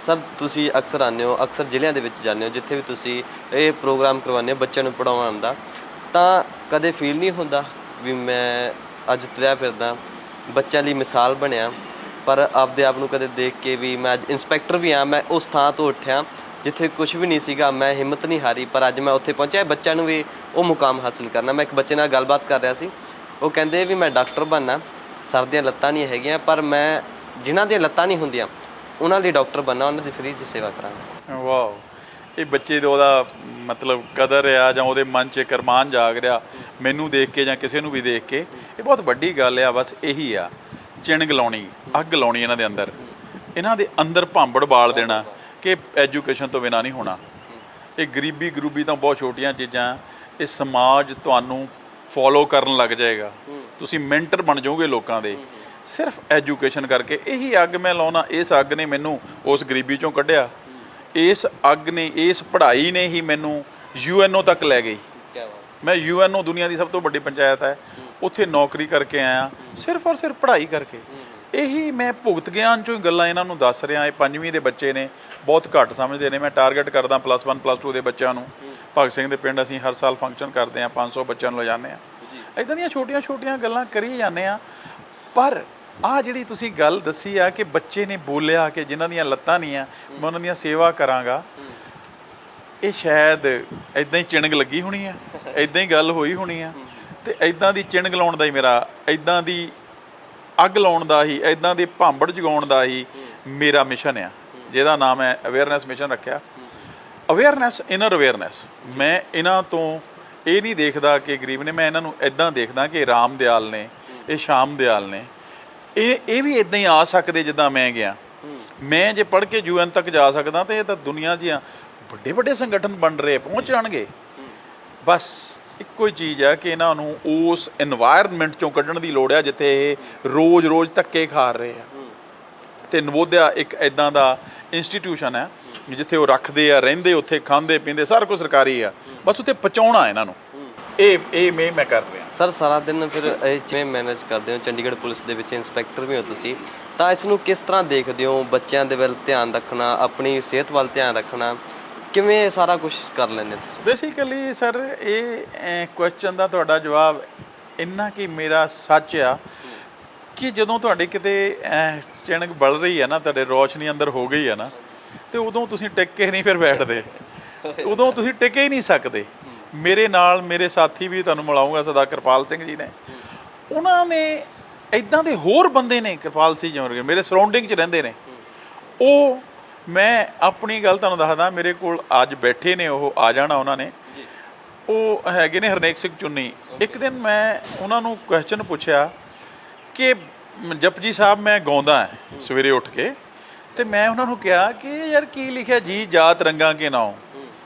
ਸਰ ਤੁਸੀਂ ਅਕਸਰ ਆਉਂਦੇ ਹੋ, ਅਕਸਰ ਜ਼ਿਲ੍ਹਿਆਂ ਦੇ ਵਿੱਚ ਜਾਂਦੇ ਹੋ, ਜਿੱਥੇ ਵੀ ਤੁਸੀਂ ਇਹ ਪ੍ਰੋਗਰਾਮ ਕਰਵਾਉਂਦੇ ਹੋ ਬੱਚਿਆਂ ਨੂੰ ਪੜ੍ਹਾਉਣ ਦਾ, ਤਾਂ ਕਦੇ ਫੀਲ ਨਹੀਂ ਹੁੰਦਾ ਵੀ ਮੈਂ ਅੱਜ ਤੁਰਿਆ ਫਿਰਦਾ ਬੱਚਿਆਂ ਲਈ ਮਿਸਾਲ ਬਣਿਆ, ਪਰ ਆਪਦੇ ਆਪ ਨੂੰ ਕਦੇ ਦੇਖ ਕੇ ਵੀ ਮੈਂ ਅੱਜ ਇੰਸਪੈਕਟਰ ਵੀ ਹਾਂ, ਮੈਂ ਉਸ ਥਾਂ ਤੋਂ ਉੱਠਿਆ ਜਿੱਥੇ ਕੁਝ ਵੀ ਨਹੀਂ ਸੀਗਾ, ਮੈਂ ਹਿੰਮਤ ਨਹੀਂ ਹਾਰੀ, ਪਰ ਅੱਜ ਮੈਂ ਉੱਥੇ ਪਹੁੰਚਿਆ ਬੱਚਿਆਂ ਨੂੰ ਵੀ ਉਹ ਮੁਕਾਮ ਹਾਸਿਲ ਕਰਨਾ। ਮੈਂ ਇੱਕ ਬੱਚੇ ਨਾਲ ਗੱਲਬਾਤ ਕਰ ਰਿਹਾ ਸੀ, ਉਹ ਕਹਿੰਦੇ ਵੀ ਮੈਂ ਡਾਕਟਰ ਬਣਨਾ, ਸਰ ਦੀਆਂ ਲੱਤਾਂ ਨਹੀਂ ਹੈਗੀਆਂ, ਪਰ ਮੈਂ ਜਿਨ੍ਹਾਂ ਦੀਆਂ ਲੱਤਾਂ ਨਹੀਂ ਹੁੰਦੀਆਂ ਉਹਨਾਂ ਲਈ ਡਾਕਟਰ ਬਣਨਾ, ਉਹਨਾਂ ਦੀ ਫ੍ਰੀ 'ਚ ਸੇਵਾ ਕਰਾਂਗਾ। ਵਾਓ, ਇਹ ਬੱਚੇ ਦਾ ਉਹਦਾ ਮਤਲਬ ਕਦਰ ਆ, ਜਾਂ ਉਹਦੇ ਮਨ 'ਚ ਕਰਮਾਨ ਜਾਗ ਰਿਹਾ ਮੈਨੂੰ ਦੇਖ ਕੇ ਜਾਂ ਕਿਸੇ ਨੂੰ ਵੀ ਦੇਖ ਕੇ, ਇਹ ਬਹੁਤ ਵੱਡੀ ਗੱਲ ਆ। ਬਸ ਇਹੀ ਆ, ਚਿਣਗ ਲਾਉਣੀ, ਅੱਗ ਲਾਉਣੀ ਇਹਨਾਂ ਦੇ ਅੰਦਰ ਭਾਂਬੜ ਬਾਲ ਦੇਣਾ ਕਿ ਐਜੂਕੇਸ਼ਨ ਤੋਂ ਬਿਨਾਂ ਨਹੀਂ ਹੋਣਾ। ਇਹ ਗਰੀਬੀ ਤਾਂ ਬਹੁਤ ਛੋਟੀਆਂ ਚੀਜ਼ਾਂ, ਇਹ ਸਮਾਜ ਤੁਹਾਨੂੰ ਫੋਲੋ ਕਰਨ ਲੱਗ ਜਾਏਗਾ, ਤੁਸੀਂ ਮੈਂਟਰ ਬਣ ਜਾਓਗੇ ਲੋਕਾਂ ਦੇ, ਸਿਰਫ ਐਜੂਕੇਸ਼ਨ ਕਰਕੇ। ਇਹੀ ਅੱਗ ਮੈਂ ਲਾਉਣਾ, ਇਸ ਅੱਗ ਨੇ ਮੈਨੂੰ ਉਸ ਗਰੀਬੀ 'ਚੋਂ ਕੱਢਿਆ, ਇਸ ਅੱਗ ਨੇ, ਇਸ ਪੜ੍ਹਾਈ ਨੇ ਹੀ ਮੈਨੂੰ UNO ਤੱਕ ਲੈ ਗਈ। ਮੈਂ UNO ਦੁਨੀਆ ਦੀ ਸਭ ਤੋਂ ਵੱਡੀ ਪੰਚਾਇਤ ਹੈ, ਉੱਥੇ ਨੌਕਰੀ ਕਰਕੇ ਆਇਆ ਸਿਰਫ ਔਰ ਸਿਰਫ ਪੜ੍ਹਾਈ ਕਰਕੇ। ਇਹੀ ਮੈਂ ਭੁਗਤ ਗਿਆਨ 'ਚੋਂ ਹੀ ਗੱਲਾਂ ਇਹਨਾਂ ਨੂੰ ਦੱਸ ਰਿਹਾ। ਇਹ 5ਵੀਂ ਦੇ ਬੱਚੇ ਨੇ, ਬਹੁਤ ਘੱਟ ਸਮਝਦੇ ਨੇ। ਮੈਂ ਟਾਰਗੇਟ ਕਰਦਾ +1 +2 ਦੇ ਬੱਚਿਆਂ ਨੂੰ। ਭਗਤ ਸਿੰਘ ਦੇ ਪਿੰਡ ਅਸੀਂ ਹਰ ਸਾਲ ਫੰਕਸ਼ਨ ਕਰਦੇ ਹਾਂ, 500 ਬੱਚਿਆਂ ਨੂੰ ਲਿਜਾਂਦੇ ਹਾਂ। ਇੱਦਾਂ ਦੀਆਂ ਛੋਟੀਆਂ ਗੱਲਾਂ ਕਰੀ ਜਾਂਦੇ ਹਾਂ। ਪਰ ਆਹ ਜਿਹੜੀ ਤੁਸੀਂ ਗੱਲ ਦੱਸੀ ਆ ਕਿ ਬੱਚੇ ਨੇ ਬੋਲਿਆ ਕਿ ਜਿਨ੍ਹਾਂ ਦੀਆਂ ਲੱਤਾਂ ਨਹੀਂ ਆ ਮੈਂ ਉਹਨਾਂ ਦੀਆਂ ਸੇਵਾ ਕਰਾਂਗਾ, ਇਹ ਸ਼ਾਇਦ ਇੱਦਾਂ ਹੀ ਚਿਣਗ ਲੱਗੀ ਹੋਣੀ ਆ, ਇੱਦਾਂ ਹੀ ਗੱਲ ਹੋਈ ਹੋਣੀ ਆ, ਤੇ ਇੱਦਾਂ ਦੀ ਚਿਣਗ ਲਾਉਣ ਦਾ ਹੀ ਮੇਰਾ, ਇੱਦਾਂ ਦੀ ਅੱਗ ਲਾਉਣ ਦਾ ਹੀ, ਇੱਦਾਂ ਦੇ ਭਾਂਬੜ ਜਗਾਉਣ ਦਾ ਹੀ ਮੇਰਾ ਮਿਸ਼ਨ ਆ, ਜਿਹਦਾ ਨਾਮ ਹੈ ਅਵੇਅਰਨੈਸ ਮਿਸ਼ਨ ਰੱਖਿਆ। Awareness, inner awareness. ਮੈਂ ਇਹਨਾਂ ਤੋਂ ਇਹ ਨਹੀਂ ਦੇਖਦਾ ਕਿ ਗਰੀਬ ਨੇ, ਮੈਂ ਇਹਨਾਂ ਨੂੰ ਇੱਦਾਂ ਦੇਖਦਾ ਕਿ ਰਾਮ ਦਿਆਲ ਨੇ, ਇਹ ਸ਼ਾਮ ਦਿਆਲ ਨੇ, ਇਹ ਵੀ ਇੱਦਾਂ ਹੀ ਆ ਸਕਦੇ ਜਿੱਦਾਂ ਮੈਂ ਗਿਆ। ਮੈਂ ਜੇ ਪੜ੍ਹ ਕੇ UN ਤੱਕ ਜਾ ਸਕਦਾ, ਤਾਂ ਇਹ ਤਾਂ ਦੁਨੀਆ ਦੀਆਂ ਵੱਡੇ ਸੰਗਠਨ ਬਣ ਰਹੇ, ਪਹੁੰਚ ਜਾਣਗੇ। ਬਸ ਇੱਕੋ ਹੀ ਚੀਜ਼ ਹੈ ਕਿ ਇਹਨਾਂ ਨੂੰ ਉਸ এনवायरमेंट ਚੋਂ ਕੱਢਣ ਦੀ ਲੋੜ ਹੈ ਜਿੱਥੇ ਇਹ ਰੋਜ਼ ਧੱਕੇ ਖਾ ਰਹੇ ਆ। ਤੇ ਨਵੋਦਿਆ ਇੱਕ ਇੱਦਾਂ ਦਾ ਇੰਸਟੀਟਿਊਸ਼ਨ ਹੈ ਜਿੱਥੇ ਉਹ ਰੱਖਦੇ ਆ, ਰਹਿੰਦੇ ਉੱਥੇ, ਖਾਂਦੇ ਪੀਂਦੇ ਸਾਰਾ ਕੁਝ ਸਰਕਾਰੀ ਆ, ਬਸ ਉੱਥੇ ਪਹੁੰਚਾਉਣਾ ਇਹਨਾਂ ਨੂੰ। ਇਹ ਮੈਂ ਕਰ ਰਿਹਾ। ਸਰ ਸਾਰਾ ਦਿਨ ਫਿਰ ਇਹ ਜਿਵੇਂ ਮੈਨੇਜ ਕਰਦੇ ਹੋ, ਚੰਡੀਗੜ੍ਹ ਪੁਲਿਸ ਦੇ ਵਿੱਚ ਇੰਸਪੈਕਟਰ ਵੀ ਹੋ ਤੁਸੀਂ, ਤਾਂ ਇਸ ਨੂੰ ਕਿਸ ਤਰ੍ਹਾਂ ਦੇਖਦੇ ਹੋ? ਬੱਚਿਆਂ ਦੇ ਵੱਲ ਧਿਆਨ ਰੱਖਣਾ, ਆਪਣੀ ਸਿਹਤ ਵੱਲ ਧਿਆਨ ਰੱਖਣਾ, ਕਿਵੇਂ ਸਾਰਾ ਕੁਝ ਕਰ ਲੈਂਦੇ ਤੁਸੀਂ? ਬੇਸਿਕਲੀ ਸਰ, ਇਹ ਕੁਐਸਚਨ ਦਾ ਤੁਹਾਡਾ ਜਵਾਬ ਇੰਨਾ ਕਿ ਮੇਰਾ ਸੱਚ ਆ ਕਿ ਜਦੋਂ ਤੁਹਾਡੇ ਕਿਤੇ ਚਿਣਗ ਬਲ ਰਹੀ ਹੈ ਨਾ, ਤੁਹਾਡੇ ਰੌਸ਼ਨੀ ਅੰਦਰ ਹੋ ਗਈ ਹੈ ਨਾ, ਤੇ ਉਦੋਂ ਤੁਸੀਂ ਟਿਕ ਕੇ ਨਹੀਂ ਫਿਰ ਬੈਠਦੇ, ਉਦੋਂ ਤੁਸੀਂ ਟਿਕ ਹੀ ਨਹੀਂ ਸਕਦੇ। ਮੇਰੇ ਨਾਲ ਮੇਰੇ ਸਾਥੀ ਵੀ ਤੁਹਾਨੂੰ ਮਿਲਾਉਂਗਾ, ਸਰਦਾਰ ਕਿਰਪਾਲ ਸਿੰਘ ਜੀ ਨੇ, ਉਹਨਾਂ ਨੇ ਇੱਦਾਂ ਦੇ ਹੋਰ ਬੰਦੇ ਨੇ, ਕਿਰਪਾਲ ਸਿੰਘ ਜੀ ਮੇਰੇ ਸਰਾਊਂਡਿੰਗ 'ਚ ਰਹਿੰਦੇ ਨੇ। ਉਹ, ਮੈਂ ਆਪਣੀ ਗੱਲ ਤੁਹਾਨੂੰ ਦੱਸਦਾ, ਮੇਰੇ ਕੋਲ ਅੱਜ ਬੈਠੇ ਨੇ, ਉਹ ਆ ਜਾਣਾ ਉਹਨਾਂ ਨੇ, ਉਹ ਹੈਗੇ ਨੇ ਹਰਨੇਕ ਸਿੰਘ ਚੁੰਨੀ। ਇੱਕ ਦਿਨ ਮੈਂ ਉਹਨਾਂ ਨੂੰ ਕੁਐਸਚਨ ਪੁੱਛਿਆ ਕਿ ਜਪਜੀ ਸਾਹਿਬ ਮੈਂ ਗਾਉਂਦਾ ਸਵੇਰੇ ਉੱਠ ਕੇ, ਤੇ ਮੈਂ ਉਹਨਾਂ ਨੂੰ ਕਿਹਾ ਕਿ ਯਾਰ ਕੀ ਲਿਖਿਆ, ਜੀ ਜਾਤ ਰੰਗਾਂ ਕੇ ਨਾਉ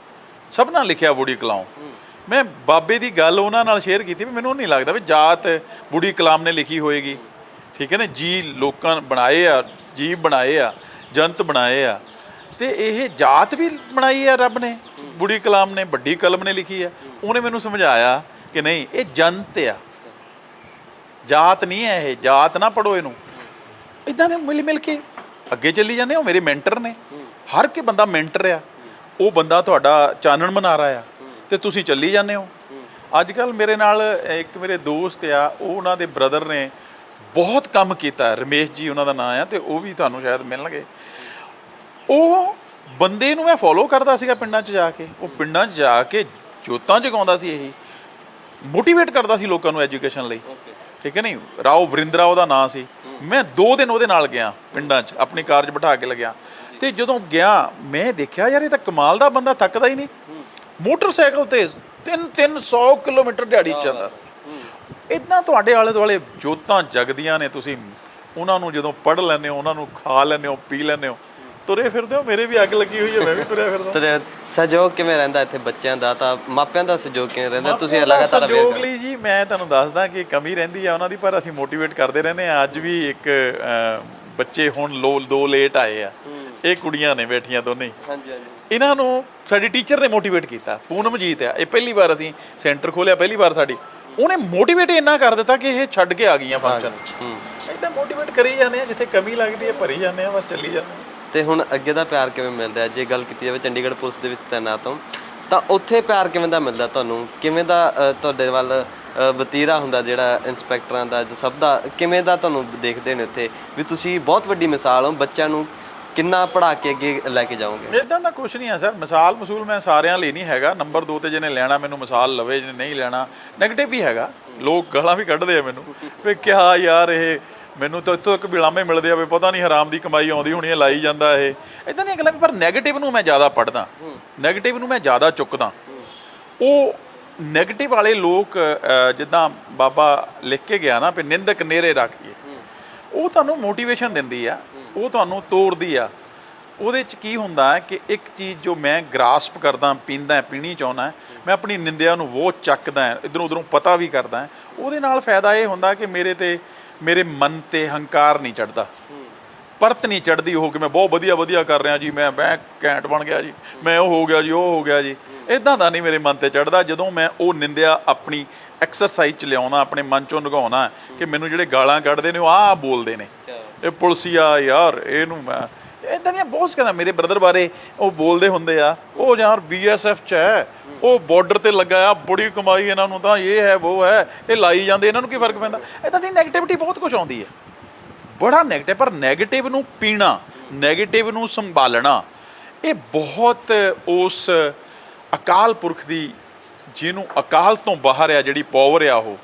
ਸਭ ਨਾਲ ਲਿਖਿਆ ਬੁੜੀ ਕਲਾਉ। ਮੈਂ ਬਾਬੇ ਦੀ ਗੱਲ ਉਹਨਾਂ ਨਾਲ ਸ਼ੇਅਰ ਕੀਤੀ ਵੀ ਮੈਨੂੰ ਨਹੀਂ ਲੱਗਦਾ ਵੀ ਜਾਤ ਬੁੜੀ ਕਲਾਮ ਨੇ ਲਿਖੀ ਹੋਏਗੀ, ਠੀਕ ਹੈ ਨਾ। ਜੀ ਲੋਕਾਂ ਬਣਾਏ ਆ, ਜੀਵ ਬਣਾਏ ਆ, ਜੰਤ ਬਣਾਏ ਆ, ਤੇ ਇਹ ਜਾਤ ਵੀ ਬਣਾਈ ਆ ਰੱਬ ਨੇ, ਬੁੜੀ ਕਲਾਮ ਨੇ, ਵੱਡੀ ਕਲਮ ਨੇ ਲਿਖੀ ਆ। ਉਹਨੇ ਮੈਨੂੰ ਸਮਝਾਇਆ ਕਿ ਨਹੀਂ, ਇਹ ਜੰਤ ਆ, ਜਾਤ ਨਹੀਂ ਹੈ ਇਹ, ਜਾਤ ਨਾ ਪੜੋ ਇਹਨੂੰ। ਇੱਦਾਂ ਦੇ ਮਿਲ ਕੇ ਅੱਗੇ ਚੱਲੀ ਜਾਂਦੇ। ਉਹ ਮੇਰੇ ਮੈਂਟਰ ਨੇ, ਹਰ ਕੋਈ ਬੰਦਾ ਮੈਂਟਰ ਆ, ਉਹ ਬੰਦਾ ਤੁਹਾਡਾ ਚਾਨਣ ਮਨਾਰਾ ਆ, ਤੇ ਤੁਸੀਂ ਚੱਲੀ ਜਾਂਦੇ ਹੋ। ਅੱਜ ਕੱਲ੍ਹ ਮੇਰੇ ਨਾਲ ਇੱਕ ਮੇਰੇ ਦੋਸਤ ਆ, ਉਹ ਉਹਨਾਂ ਦੇ ਬ੍ਰਦਰ ਨੇ ਬਹੁਤ ਕੰਮ ਕੀਤਾ, ਰਮੇਸ਼ ਜੀ ਉਹਨਾਂ ਦਾ ਨਾਂ ਆ, ਤੇ ਉਹ ਵੀ ਤੁਹਾਨੂੰ ਸ਼ਾਇਦ ਮਿਲਣਗੇ। ਉਹ ਬੰਦੇ ਨੂੰ ਮੈਂ ਫੋਲੋ ਕਰਦਾ ਸੀਗਾ ਪਿੰਡਾਂ 'ਚ ਜਾ ਕੇ, ਉਹ ਪਿੰਡਾਂ 'ਚ ਜਾ ਕੇ ਜੋਤਾਂ ਜਗਾਉਂਦਾ ਸੀ, ਇਹੀ ਮੋਟੀਵੇਟ ਕਰਦਾ ਸੀ ਲੋਕਾਂ ਨੂੰ ਐਜੂਕੇਸ਼ਨ ਲਈ। ਠੀਕ ਹੈ ਨਹੀਂ, ਰਾਓ ਵਰਿੰਦਰਾ ਉਹਦਾ ਨਾਂ ਸੀ। ਮੈਂ 2 ਦਿਨ ਉਹਦੇ ਨਾਲ ਗਿਆ ਪਿੰਡਾਂ 'ਚ, ਆਪਣੀ ਕਾਰ 'ਚ ਬਿਠਾ ਕੇ ਲੱਗਿਆ। ਤੇ ਜਦੋਂ ਗਿਆ ਮੈਂ ਦੇਖਿਆ ਯਾਰ ਇਹ ਤਾਂ ਕਮਾਲ ਦਾ ਬੰਦਾ, ਥੱਕਦਾ ਹੀ ਨਹੀਂ। ਮੋਟਰਸਾਈਕਲ ਤੇ 300 ਕਿਲੋਮੀਟਰ ਦਿਹਾੜੀ ਚੱਲਦਾ। ਇੱਦਾਂ ਤੁਹਾਡੇ ਆਲੇ ਦੁਆਲੇ ਜੋਤਾਂ ਜਗਦੀਆਂ ਨੇ, ਤੁਸੀਂ ਉਹਨਾਂ ਨੂੰ ਜਦੋਂ ਪੜ੍ਹ ਲੈਂਦੇ ਹੋ, ਉਹਨਾਂ ਨੂੰ ਖਾ ਲੈਂਦੇ ਹੋ, ਪੀ ਲੈਂਦੇ ਹੋ, ਤੁਰੇ ਫਿਰਦੇ ਹੋ। ਮੇਰੇ ਵੀ ਅੱਗ ਲੱਗੀ ਹੋਈ ਹੈ, ਮੈਂ ਵੀ ਤੁਰਿਆ ਫਿਰਦਾ। ਤੇ ਸਹਿਯੋਗ ਕਿਵੇਂ ਰਹਿੰਦਾ ਇੱਥੇ ਬੱਚਿਆਂ ਦਾ, ਤਾਂ ਮਾਪਿਆਂ ਦਾ ਸਹਿਯੋਗ ਕਿਵੇਂ ਰਹਿੰਦਾ? ਤੁਸੀਂ ਲਗਾਤਾਰ ਸਹਿਯੋਗ ਲਈ ਜੀ ਮੈਂ ਤੁਹਾਨੂੰ ਦੱਸਦਾ ਕਿ ਕਮੀ ਰਹਿੰਦੀ ਆ ਉਹਨਾਂ ਦੀ, ਪਰ ਅਸੀਂ ਮੋਟੀਵੇਟ ਕਰਦੇ ਰਹਿੰਦੇ ਆ। ਅੱਜ ਵੀ ਇੱਕ ਬੱਚੇ ਹੁਣ 2 ਲੇਟ ਆਏ ਆ, ਇਹ ਕੁੜੀਆਂ ਨੇ ਬੈਠੀਆਂ ਦੋਨੇ। ਹਾਂਜੀ ਹਾਂਜੀ। ਇਹਨਾਂ ਨੂੰ ਸਾਡੀ ਟੀਚਰ ਨੇ ਮੋਟੀਵੇਟ ਕੀਤਾ। ਪੂਨਮਜੀਤ ਆ, ਇਹ ਪਹਿਲੀ ਵਾਰ ਅਸੀਂ ਸੈਂਟਰ ਖੋਲਿਆ, ਪਹਿਲੀ ਵਾਰ ਸਾਡੀ, ਉਹਨੇ ਮੋਟੀਵੇਟ ਇੰਨਾ ਕਰ ਦਿੱਤਾ ਕਿ ਇਹ ਛੱਡ ਕੇ ਆ ਗਈਆਂ ਫੰਕਸ਼ਨ। ਇੱਦਾਂ ਮੋਟੀਵੇਟ ਕਰੀ ਜਾਂਦੇ ਆ, ਜਿੱਥੇ ਕਮੀ ਲੱਗਦੀ ਹੈ ਭਰੀ ਜਾਂਦੇ ਆ, ਬਸ ਚੱਲੀ ਜਾਂਦੇ ਆ। ਤੇ ਹੁਣ ਅੱਗੇ ਦਾ ਪਿਆਰ ਕਿਵੇਂ ਮਿਲਦਾ ਹੈ? ਜੇ ਗੱਲ ਕੀਤੀ ਜਾਵੇ ਚੰਡੀਗੜ੍ਹ ਪੁਲਿਸ ਦੇ ਵਿੱਚ ਤੈਨਾਤ ਹੋ, ਤਾਂ ਉੱਥੇ ਪਿਆਰ ਕਿਵੇਂ ਦਾ ਮਿਲਦਾ ਤੁਹਾਨੂੰ? ਕਿਵੇਂ ਦਾ ਤੁਹਾਡੇ ਵੱਲ ਵਤੀਰਾ ਹੁੰਦਾ ਜਿਹੜਾ ਇੰਸਪੈਕਟਰਾਂ ਦਾ, ਸਭ ਦਾ? ਕਿਵੇਂ ਦਾ ਤੁਹਾਨੂੰ ਦੇਖਦੇ ਨੇ ਉੱਥੇ ਵੀ ਤੁਸੀਂ ਬਹੁਤ ਵੱਡੀ ਮਿਸਾਲ ਹੋ, ਬੱਚਿਆਂ ਨੂੰ ਕਿੰਨਾ ਪੜ੍ਹਾ ਕੇ ਅੱਗੇ ਲੈ ਕੇ ਜਾਓਗੇ? ਇੱਦਾਂ ਦਾ ਕੁਛ ਨਹੀਂ ਹੈ ਸਰ, ਮਿਸਾਲ ਮਸੂਲ ਮੈਂ ਸਾਰਿਆਂ ਲਈ ਨਹੀਂ ਹੈਗਾ। ਨੰਬਰ 2 ਤੇ ਜਿਹਨੇ ਲੈਣਾ ਮੈਨੂੰ ਮਿਸਾਲ ਲਵੇ, ਜਿਹਨੇ ਨਹੀਂ ਲੈਣਾ ਨੈਗੇਟਿਵ ਵੀ ਹੈਗਾ। ਲੋਕ ਗਾਲਾਂ ਵੀ ਕੱਢਦੇ ਆ ਮੈਨੂੰ ਵੀ ਕਿਹਾ ਯਾਰ ਇਹ ਮੈਨੂੰ ਤਾਂ ਇੱਥੋਂ ਤੱਕ ਵੀ ਲਾਮੇ ਮਿਲਦੇ ਆ ਵੀ ਪਤਾ ਨਹੀਂ ਹਰਾਮ ਦੀ ਕਮਾਈ ਆਉਂਦੀ ਹੋਣੀ ਹੈ, ਲਾਈ ਜਾਂਦਾ ਇਹ, ਇੱਦਾਂ ਦੀਆਂ ਗੱਲਾਂ। ਪਰ ਨੈਗੇਟਿਵ ਨੂੰ ਮੈਂ ਜ਼ਿਆਦਾ ਪੜ੍ਹਦਾ, ਨੈਗੇਟਿਵ ਨੂੰ ਮੈਂ ਜ਼ਿਆਦਾ ਚੁੱਕਦਾ। ਉਹ ਨੈਗੇਟਿਵ ਵਾਲੇ ਲੋਕ ਜਿੱਦਾਂ ਬਾਬਾ ਲਿਖ ਕੇ ਗਿਆ ਨਾ ਵੀ ਨਿੰਦਕ ਨੇਰੇ ਰੱਖੀਏ, ਉਹ ਤੁਹਾਨੂੰ ਮੋਟੀਵੇਸ਼ਨ ਦਿੰਦੀ ਆ, ਉਹ ਤੁਹਾਨੂੰ ਤੋੜਦੀ ਆ। ਉਹਦੇ 'ਚ ਕੀ ਹੁੰਦਾ ਹੈ ਕਿ ਇੱਕ ਚੀਜ਼ ਜੋ ਮੈਂ ਗ੍ਰਾਸਪ ਕਰਦਾ, ਪੀਣੀ ਚਾਹੁੰਦਾ, ਮੈਂ ਆਪਣੀ ਨਿੰਦਿਆ ਨੂੰ ਉਹ ਚੱਕਦਾ, ਇੱਧਰੋਂ ਉੱਧਰੋਂ ਪਤਾ ਵੀ ਕਰਦਾ। ਉਹਦੇ ਨਾਲ ਫਾਇਦਾ ਇਹ ਹੁੰਦਾ ਕਿ ਮੇਰੇ ਮਨ ਤੇ ਹੰਕਾਰ ਨਹੀਂ ਚੜ੍ਹਦਾ, ਪਰਤ ਨਹੀਂ ਚੜ੍ਹਦੀ ਉਹ ਕਿ ਮੈਂ ਬਹੁਤ ਵਧੀਆ ਕਰ ਰਿਹਾ ਜੀ, ਮੈਂ ਘੈਂਟ ਬਣ ਗਿਆ ਜੀ, ਮੈਂ ਉਹ ਹੋ ਗਿਆ ਜੀ, ਉਹ ਹੋ ਗਿਆ ਜੀ। ਇੱਦਾਂ ਦਾ ਨਹੀਂ ਮੇਰੇ ਮਨ ਤੇ ਚੜ੍ਹਦਾ। ਜਦੋਂ ਮੈਂ ਉਹ ਨਿੰਦਿਆ ਆਪਣੀ ਐਕਸਰਸਾਈਜ਼ 'ਚ ਲਿਆਉਣਾ, ਆਪਣੇ ਮਨ 'ਚੋਂ ਨਿਗਾਉਣਾ ਕਿ ਮੈਨੂੰ ਜਿਹੜੇ ਗਾਲਾਂ ਕੱਢਦੇ ਨੇ ਉਹ ਆਹ ਬੋਲਦੇ ਨੇ, ਇਹ ਪੁਲਸੀਆ ਯਾਰ, ਇਹਨੂੰ ਮੈਂ ਇੱਦਾਂ ਦੀਆਂ ਬਹੁਤ ਕਹਿੰਦਾ। ਮੇਰੇ ਬ੍ਰਦਰ ਬਾਰੇ ਉਹ ਬੋਲਦੇ ਹੁੰਦੇ ਆ, ਉਹ ਯਾਰ BSF 'ਚ ਹੈ, ਉਹ ਬਾਰਡਰ ਤੇ ਲੱਗਾ ਆ, ਬੜੀ ਕਮਾਈ ਇਹਨਾਂ ਨੂੰ, ਤਾਂ ਇਹ ਹੈ ਉਹ ਹੈ, ਇਹ ਲਾਈ ਜਾਂਦੇ, ਇਹਨਾਂ ਨੂੰ ਕੀ ਫਰਕ ਪੈਂਦਾ। ਇੱਦਾਂ ਦੀ ਨੈਗੇਟਿਵਿਟੀ ਬਹੁਤ ਕੁਝ ਆਉਂਦੀ ਹੈ, ਬੜਾ ਨੈਗੇਟਿਵ। ਪਰ ਨੈਗੇਟਿਵ ਨੂੰ ਪੀਣਾ, ਨੈਗੇਟਿਵ ਨੂੰ ਸੰਭਾਲਣਾ, ਇਹ ਬਹੁਤ ਉਸ ਅਕਾਲ ਪੁਰਖ ਦੀ, ਜਿਹਨੂੰ ਅਕਾਲ ਤੋਂ ਬਾਹਰ ਆ, ਜਿਹੜੀ ਪਾਵਰ ਆ, ਉਹ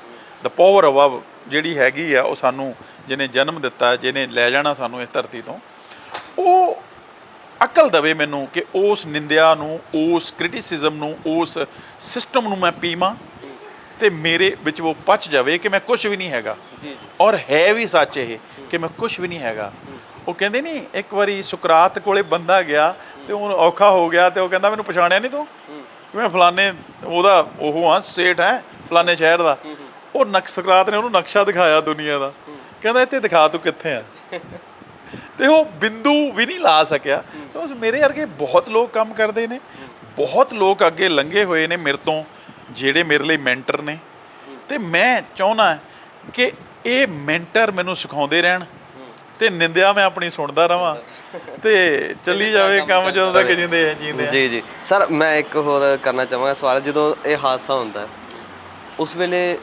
ਦ ਪਾਵਰ ਅਬਵ ਜਿਹੜੀ ਹੈਗੀ ਆ, ਉਹ ਸਾਨੂੰ ਜਿਹਨੇ ਜਨਮ ਦਿੱਤਾ, ਜਿਹਨੇ ਲੈ ਜਾਣਾ ਸਾਨੂੰ ਇਸ ਧਰਤੀ ਤੋਂ, ਉਹ ਅਕਲ ਦੇਵੇ ਮੈਨੂੰ ਕਿ ਉਸ ਨਿੰਦਿਆ ਨੂੰ, ਉਸ ਕ੍ਰਿਟਿਸਿਜ਼ਮ ਨੂੰ, ਉਸ ਸਿਸਟਮ ਨੂੰ ਮੈਂ ਪੀਵਾਂ ਤੇ ਮੇਰੇ ਵਿੱਚ ਉਹ ਪਚ ਜਾਵੇ ਕਿ ਮੈਂ ਕੁਝ ਵੀ ਨਹੀਂ ਹੈਗਾ। ਔਰ ਹੈ ਵੀ ਸੱਚ ਇਹ ਕਿ ਮੈਂ ਕੁਝ ਵੀ ਨਹੀਂ ਹੈਗਾ। ਉਹ ਕਹਿੰਦੇ ਨਹੀਂ, ਇੱਕ ਵਾਰੀ ਸੁਕਰਾਤ ਕੋਲੇ ਬੰਦਾ ਗਿਆ ਤੇ ਉਹ ਔਖਾ ਹੋ ਗਿਆ, ਤੇ ਉਹ ਕਹਿੰਦਾ ਮੈਨੂੰ ਪਛਾਣਿਆ ਨਹੀਂ ਤੂੰ, ਮੈਂ ਫਲਾਣੇ ਉਹਦਾ ਉਹ ਹਾਂ ਸੇਠ ਹੈ ਫਲਾਣੇ ਸ਼ਹਿਰ ਦਾ। ਉਹ ਸੁਕਰਾਤ ਨੇ ਉਹਨੂੰ ਨਕਸ਼ਾ ਦਿਖਾਇਆ ਦੁਨੀਆ ਦਾ, ਕਹਿੰਦਾ ਇੱਥੇ ਦਿਖਾ ਤੂੰ ਕਿੱਥੇ ਆ, ਤੇ ਉਹ ਬਿੰਦੂ ਵੀ ਨਹੀਂ ਲਾ ਸਕਿਆ। ਉਸ ਮੇਰੇ ਵਰਗੇ ਬਹੁਤ ਲੋਕ ਕੰਮ ਕਰਦੇ ਨੇ, ਬਹੁਤ ਲੋਕ ਅੱਗੇ ਲੰਘੇ ਹੋਏ ਨੇ ਮੇਰੇ ਤੋਂ, ਜਿਹੜੇ ਮੇਰੇ ਲਈ ਮੈਂਟਰ ਨੇ। ਤੇ ਮੈਂ ਚਾਹੁੰਦਾ ਕਿ ਇਹ ਮੈਂਟਰ ਮੈਨੂੰ ਸਿਖਾਉਂਦੇ ਰਹਿਣ ਤੇ ਨਿੰਦਿਆ ਮੈਂ ਆਪਣੀ ਸੁਣਦਾ ਰਵਾਂ ਤੇ ਚੱਲੀ ਜਾਵੇ ਕੰਮ ਜਦੋਂ ਤੱਕ ਜਿੰਦੇ ਜੀਂਦੇ। ਜੀ ਸਰ, ਮੈਂ ਇੱਕ ਹੋਰ ਕਰਨਾ ਚਾਹਾਂਗਾ ਸਵਾਲ। ਜਦੋਂ ਇਹ ਹਾਦਸਾ ਹੁੰਦਾ ਉਸ ਵੇਲੇ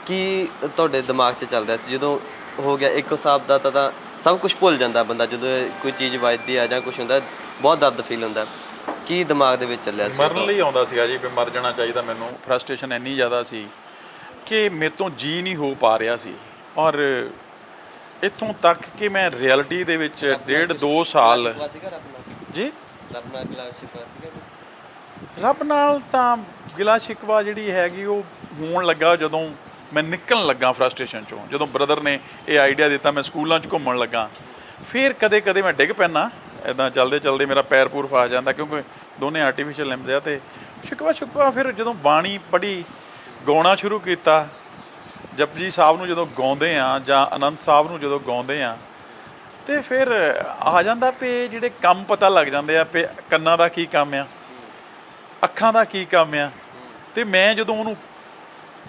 ਕੀ ਤੁਹਾਡੇ ਦਿਮਾਗ 'ਚ ਚੱਲਦਾ ਸੀ? ਜਦੋਂ ਹੋ ਗਿਆ ਇੱਕ ਹਿਸਾਬ ਦਾ ਤਾਂ ਸਭ ਕੁਝ ਭੁੱਲ ਜਾਂਦਾ ਬੰਦਾ, ਜਦੋਂ ਕੋਈ ਚੀਜ਼ ਵੱਜਦੀ ਆ ਜਾਂ ਕੁਝ ਹੁੰਦਾ, ਬਹੁਤ ਦਰਦ ਫੀਲ ਹੁੰਦਾ। ਕੀ ਦਿਮਾਗ ਦੇ ਵਿੱਚ ਚੱਲਿਆ ਸੀ? ਮਰਨ ਲਈ ਆਉਂਦਾ ਸੀਗਾ ਜੀ, ਵੀ ਮਰ ਜਾਣਾ ਚਾਹੀਦਾ ਮੈਨੂੰ। ਫਰਸਟ੍ਰੇਸ਼ਨ ਇੰਨੀ ਜ਼ਿਆਦਾ ਸੀ ਕਿ ਮੇਰੇ ਤੋਂ ਜੀ ਨਹੀਂ ਹੋ ਪਾ ਰਿਹਾ ਸੀ। ਔਰ ਇੱਥੋਂ ਤੱਕ ਕਿ ਮੈਂ ਰਿਐਲਿਟੀ ਦੇ ਵਿੱਚ 1.5-2 ਸਾਲ ਜੀ ਰੱਬ ਨਾਲ ਤਾਂ ਗਿਲਾ ਸ਼ਿਕਵਾ ਜਿਹੜੀ ਹੈਗੀ ਉਹ ਹੋਣ ਲੱਗਾ ਜਦੋਂ ਮੈਂ ਨਿਕਲਣ ਲੱਗਾ ਫਰਸਟ੍ਰੇਸ਼ਨ 'ਚੋਂ। ਜਦੋਂ ਬ੍ਰਦਰ ਨੇ ਇਹ ਆਈਡੀਆ ਦਿੱਤਾ, ਮੈਂ ਸਕੂਲਾਂ 'ਚ ਘੁੰਮਣ ਲੱਗਾ। ਫਿਰ ਕਦੇ ਮੈਂ ਡਿੱਗ ਪੈਂਦਾ, ਇੱਦਾਂ ਚੱਲਦੇ ਮੇਰਾ ਪੈਰ ਪੂਰ ਫਸ ਜਾਂਦਾ, ਕਿਉਂਕਿ ਦੋਨੇ ਆਰਟੀਫਿਸ਼ੀਅਲ ਲਿੰਬਸ ਆ। ਤੇ ਸ਼ਿਕਵਾ ਫਿਰ ਜਦੋਂ ਬਾਣੀ ਪੜ੍ਹੀ, ਗਾਉਣਾ ਸ਼ੁਰੂ ਕੀਤਾ, ਜਪਜੀ ਸਾਹਿਬ ਨੂੰ ਜਦੋਂ ਗਾਉਂਦੇ ਆ ਜਾਂ ਆਨੰਦ ਸਾਹਿਬ ਨੂੰ ਜਦੋਂ ਗਾਉਂਦੇ ਆ, ਤੇ ਫਿਰ ਆ ਜਾਂਦਾ ਵੀ ਜਿਹੜੇ ਕੰਮ ਪਤਾ ਲੱਗ ਜਾਂਦੇ ਆ ਵੀ ਕੰਨਾਂ ਦਾ ਕੀ ਕੰਮ ਆ, ਅੱਖਾਂ ਦਾ ਕੀ ਕੰਮ ਆ। ਤੇ ਮੈਂ ਜਦੋਂ ਉਹਨੂੰ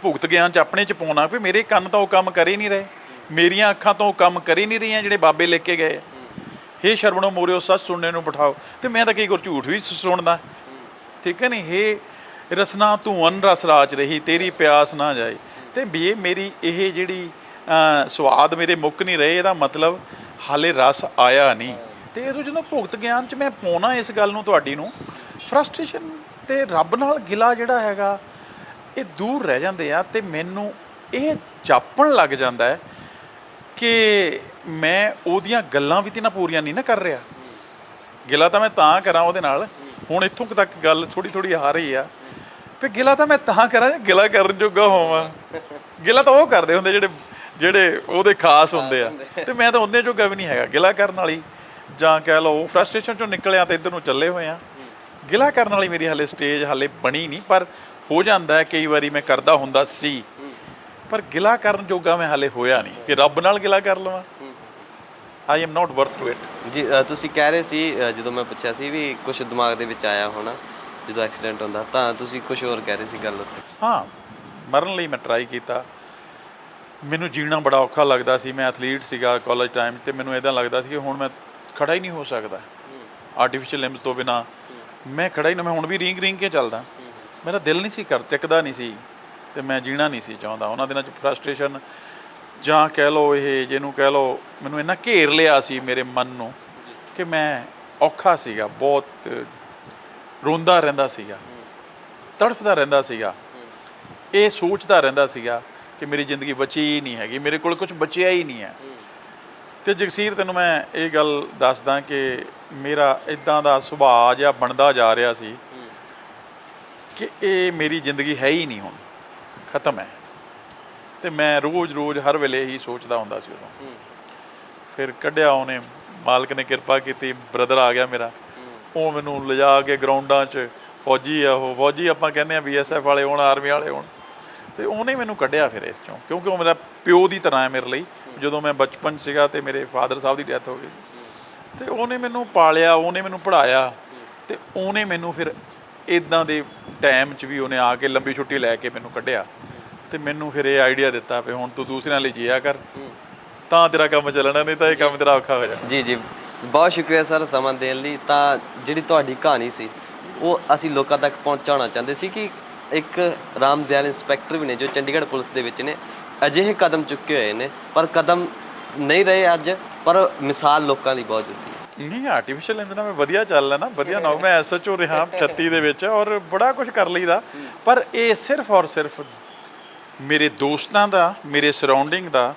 ਭੁਗਤ ਗਿਆਨ 'ਚ ਆਪਣੇ 'ਚ ਪਾਉਣਾ ਵੀ ਮੇਰੇ ਕੰਨ ਤਾਂ ਉਹ ਕੰਮ ਕਰ ਹੀ ਨਹੀਂ ਰਹੇ, ਮੇਰੀਆਂ ਅੱਖਾਂ ਤਾਂ ਉਹ ਕੰਮ ਕਰ ਹੀ ਨਹੀਂ ਰਹੀਆਂ ਜਿਹੜੇ ਬਾਬੇ ਲਿਖ ਕੇ ਗਏ। ਹੇ ਸ਼ਰਵਣੋ ਮੋਰਿਓ ਸੱਚ ਸੁਣਨੇ ਨੂੰ ਬਿਠਾਓ। ਤੇ ਮੈਂ ਤਾਂ ਕਈ ਵਾਰ ਝੂਠ ਵੀ ਸੁਣਦਾ, ਠੀਕ ਹੈ ਨਹੀਂ। ਹੇ ਰਸਨਾ ਤੂੰ ਅਨ ਰਸ ਰਾਚ ਰਹੀ, ਤੇਰੀ ਪਿਆਸ ਨਾ ਜਾਏ। ਤੇ ਵੀ ਮੇਰੀ ਇਹ ਜਿਹੜੀ ਸਵਾਦ ਮੇਰੇ ਮੁੱਕ ਨਹੀਂ ਰਹੇ, ਇਹਦਾ ਮਤਲਬ ਹਾਲੇ ਰਸ ਆਇਆ ਨਹੀਂ। ਤੇ ਇਹ ਜਦੋਂ ਭੁਗਤ ਗਿਆਨ 'ਚ ਮੈਂ ਪਾਉਣਾ ਇਸ ਗੱਲ ਨੂੰ, ਤੁਹਾਡੀ ਨੂੰ ਫਰਸਟ੍ਰੇਸ਼ਨ ਤੇ ਰੱਬ ਨਾਲ ਗਿਲਾ ਜਿਹੜਾ ਹੈਗਾ ਇਹ ਦੂਰ ਰਹਿ ਜਾਂਦੇ ਆ। ਤੇ ਮੈਨੂੰ ਇਹ ਜਾਪਣ ਲੱਗ ਜਾਂਦਾ ਹੈ ਕਿ ਮੈਂ ਉਹਦੀਆਂ ਗੱਲਾਂ ਵੀ ਤੇ ਨਾ ਪੂਰੀਆਂ ਨਹੀਂ ਨਾ ਕਰ ਰਿਹਾ। ਗਿਲਾ ਤਾਂ ਮੈਂ ਤਾਂ ਕਰਾਂ ਉਹਦੇ ਨਾਲ, ਹੁਣ ਇੱਥੋਂ ਕੁ ਤੱਕ ਗੱਲ ਥੋੜੀ ਥੋੜੀ ਆ ਰਹੀ ਆ ਵੀ ਗਿਲਾ ਤਾਂ ਮੈਂ ਤਾਂ ਕਰਾਂ ਜੇ ਗਿਲਾ ਕਰਨ ਜੋਗਾ ਹੋਵਾਂ। ਗਿਲਾ ਤਾਂ ਉਹ ਕਰਦੇ ਹੁੰਦੇ ਜਿਹੜੇ ਉਹਦੇ ਖਾਸ ਹੁੰਦੇ ਆ, ਤੇ ਮੈਂ ਤਾਂ ਉਹਨੇ ਜੋਗਾ ਵੀ ਨਹੀਂ ਹੈਗਾ ਗਿਲਾ ਕਰਨ ਵਾਲੀ, ਜਾਂ ਕਹਿ ਲਓ ਫਰਸਟ੍ਰੇਸ਼ਨ ਚੋਂ ਨਿਕਲਿਆ ਤਾਂ ਇੱਧਰ ਨੂੰ ਚੱਲੇ ਹੋਏ ਆ। ਗਿਲਾ ਕਰਨ ਵਾਲੀ ਮੇਰੀ ਹਾਲੇ ਸਟੇਜ ਹਾਲੇ ਬਣੀ ਨਹੀਂ, ਪਰ ਹੋ ਜਾਂਦਾ ਹੈ ਕਈ ਵਾਰੀ ਮੈਂ ਕਰਦਾ ਹੁੰਦਾ ਸੀ, ਪਰ ਗਿਲਾ ਕਰਨ ਜੋਗਾ ਮੈਂ ਹਾਲੇ ਹੋਇਆ ਨਹੀਂ ਕਿ ਰੱਬ ਨਾਲ ਗਿਲਾ ਕਰ ਲਵਾਂ। I am not worth to it. ਜੀ ਤੁਸੀਂ ਕਹਿ ਰਹੇ ਸੀ ਜਦੋਂ ਮੈਂ ਪੁੱਛਿਆ ਸੀ ਵੀ ਕੁਝ ਦਿਮਾਗ ਦੇ ਵਿੱਚ ਆਇਆ ਹੋਣਾ ਜਦੋਂ ਐਕਸੀਡੈਂਟ ਹੁੰਦਾ, ਤਾਂ ਤੁਸੀਂ ਕੁਝ ਹੋਰ ਕਹਿ ਰਹੇ ਸੀ ਗੱਲ ਉੱਤੇ। ਹਾਂ, ਮਰਨ ਲਈ ਮੈਂ ਟਰਾਈ ਕੀਤਾ। ਮੈਨੂੰ ਜੀਣਾ ਬੜਾ ਔਖਾ ਲੱਗਦਾ ਸੀ। ਮੈਂ ਐਥਲੀਟ ਸੀਗਾ ਕਾਲਜ ਟਾਈਮ, ਤੇ ਮੈਨੂੰ ਇੱਦਾਂ ਲੱਗਦਾ ਸੀ ਕਿ ਹੁਣ ਮੈਂ ਖੜਾ ਹੀ ਨਹੀਂ ਹੋ ਸਕਦਾ ਆਰਟੀਫਿਸ਼ੀਅਲ ਲਿੰਬਸ ਤੋਂ ਬਿਨਾਂ। ਮੈਂ ਖੜਾ ਹੀ ਨਾ, ਮੈਂ ਹੁਣ ਵੀ ਰੀਂਗ ਕੇ ਚੱਲਦਾ। ਮੇਰਾ ਦਿਲ ਨਹੀਂ ਸੀ ਚੱਕਦਾ ਨਹੀਂ ਸੀ, ਤੇ ਮੈਂ ਜੀਣਾ ਨਹੀਂ ਸੀ ਚਾਹੁੰਦਾ। ਉਹਨਾਂ ਦਿਨਾਂ 'ਚ ਫਰਸਟ੍ਰੇਸ਼ਨ ਜਾਂ ਕਹਿ ਲਓ, ਇਹ ਜਿਹਨੂੰ ਕਹਿ ਲਓ, ਮੈਨੂੰ ਇੰਨਾ ਘੇਰ ਲਿਆ ਸੀ ਮੇਰੇ ਮਨ ਨੂੰ ਕਿ ਮੈਂ ਔਖਾ ਸੀਗਾ, ਬਹੁਤ ਰੋਂਦਾ ਰਹਿੰਦਾ ਸੀਗਾ, ਤੜਫਦਾ ਰਹਿੰਦਾ ਸੀਗਾ, ਇਹ ਸੋਚਦਾ ਰਹਿੰਦਾ ਸੀਗਾ ਕਿ ਮੇਰੀ ਜ਼ਿੰਦਗੀ ਬਚੀ ਹੀ ਨਹੀਂ ਹੈਗੀ, ਮੇਰੇ ਕੋਲ ਕੁਝ ਬਚਿਆ ਹੀ ਨਹੀਂ ਹੈ। ਅਤੇ ਜਗਸੀਰ, ਤੈਨੂੰ ਮੈਂ ਇਹ ਗੱਲ ਦੱਸਦਾ ਕਿ ਮੇਰਾ ਇੱਦਾਂ ਦਾ ਸੁਭਾਅ ਜਿਹਾ ਬਣਦਾ ਜਾ ਰਿਹਾ ਸੀ ਕਿ ਇਹ ਮੇਰੀ ਜ਼ਿੰਦਗੀ ਹੈ ਹੀ ਨਹੀਂ, ਹੁਣ ਖਤਮ ਹੈ। ਅਤੇ ਮੈਂ ਰੋਜ਼ ਹਰ ਵੇਲੇ ਇਹੀ ਸੋਚਦਾ ਹੁੰਦਾ ਸੀ ਉਦੋਂ। ਫਿਰ ਕੱਢਿਆ ਉਹਨੇ, ਮਾਲਕ ਨੇ ਕਿਰਪਾ ਕੀਤੀ, ਬ੍ਰਦਰ ਆ ਗਿਆ ਮੇਰਾ, ਉਹ ਮੈਨੂੰ ਲਿਜਾ ਕੇ ਗਰਾਊਂਡਾਂ 'ਚ, ਫੌਜੀ ਆ ਉਹ, ਫੌਜੀ ਆਪਾਂ ਕਹਿੰਦੇ ਹਾਂ BSF ਵਾਲੇ ਹੋਣ, ਆਰਮੀ ਵਾਲੇ ਹੋਣ, ਅਤੇ ਉਹਨੇ ਮੈਨੂੰ ਕੱਢਿਆ ਫਿਰ ਇਸ 'ਚੋਂ, ਕਿਉਂਕਿ ਉਹ ਮੇਰਾ ਪਿਓ ਦੀ ਤਰ੍ਹਾਂ ਹੈ ਮੇਰੇ ਲਈ। ਜਦੋਂ ਮੈਂ ਬਚਪਨ ਸੀਗਾ ਅਤੇ ਮੇਰੇ ਫਾਦਰ ਸਾਹਿਬ ਦੀ ਡੈਥ ਹੋ ਗਈ, ਅਤੇ ਉਹਨੇ ਮੈਨੂੰ ਪਾਲਿਆ, ਉਹਨੇ ਮੈਨੂੰ ਪੜ੍ਹਾਇਆ, ਅਤੇ ਉਹਨੇ ਮੈਨੂੰ ਫਿਰ ਇੱਦਾਂ ਦੇ ਟਾਈਮ 'ਚ ਵੀ ਉਹਨੇ ਆ ਕੇ ਲੰਬੀ ਛੁੱਟੀ ਲੈ ਕੇ ਮੈਨੂੰ ਕੱਢਿਆ, ਅਤੇ ਮੈਨੂੰ ਫਿਰ ਇਹ ਆਈਡੀਆ ਦਿੱਤਾ ਵੀ ਹੁਣ ਤੂੰ ਦੂਸਰਿਆਂ ਲਈ ਜੀਆ ਕਰ, ਤਾਂ ਤੇਰਾ ਕੰਮ ਚੱਲਣਾ, ਨਹੀਂ ਤਾਂ ਇਹ ਕੰਮ ਤੇਰਾ ਔਖਾ ਹੋ ਜਾਣਾ। ਜੀ ਬਹੁਤ ਸ਼ੁਕਰੀਆ ਸਰ ਸਮਾਂ ਦੇਣ ਲਈ। ਤਾਂ ਜਿਹੜੀ ਤੁਹਾਡੀ ਕਹਾਣੀ ਸੀ ਉਹ ਅਸੀਂ ਲੋਕਾਂ ਤੱਕ ਪਹੁੰਚਾਉਣਾ ਚਾਹੁੰਦੇ ਸੀ ਕਿ ਇੱਕ ਰਾਮਦਿਆਲ ਇੰਸਪੈਕਟਰ ਵੀ ਨੇ ਜੋ ਚੰਡੀਗੜ੍ਹ ਪੁਲਿਸ ਦੇ ਵਿੱਚ ਨੇ, ਅਜਿਹੇ ਕਦਮ ਚੁੱਕੇ ਹੋਏ ਨੇ, ਪਰ ਕਦਮ ਨਹੀਂ ਰਹੇ ਅੱਜ, ਪਰ ਮਿਸਾਲ ਲੋਕਾਂ ਲਈ ਬਹੁਤ ਜ਼ਰੂਰੀ ਹੈ। ਨਹੀਂ, ਆਰਟੀਫਿਸ਼ੀਅਲ ਇੰਜਨ ਮੈਂ ਵਧੀਆ ਚੱਲ ਰਿਹਾ ਨਾ, ਵਧੀਆ ਨਾ। ਮੈਂ SHO ਰਿਹਾ 36 ਦੇ ਵਿੱਚ, ਔਰ ਬੜਾ ਕੁਝ ਕਰ ਲਈਦਾ, ਪਰ ਇਹ ਸਿਰਫ ਔਰ ਸਿਰਫ ਮੇਰੇ ਦੋਸਤਾਂ ਦਾ, ਮੇਰੇ ਸਰਾਊਂਡਿੰਗ ਦਾ,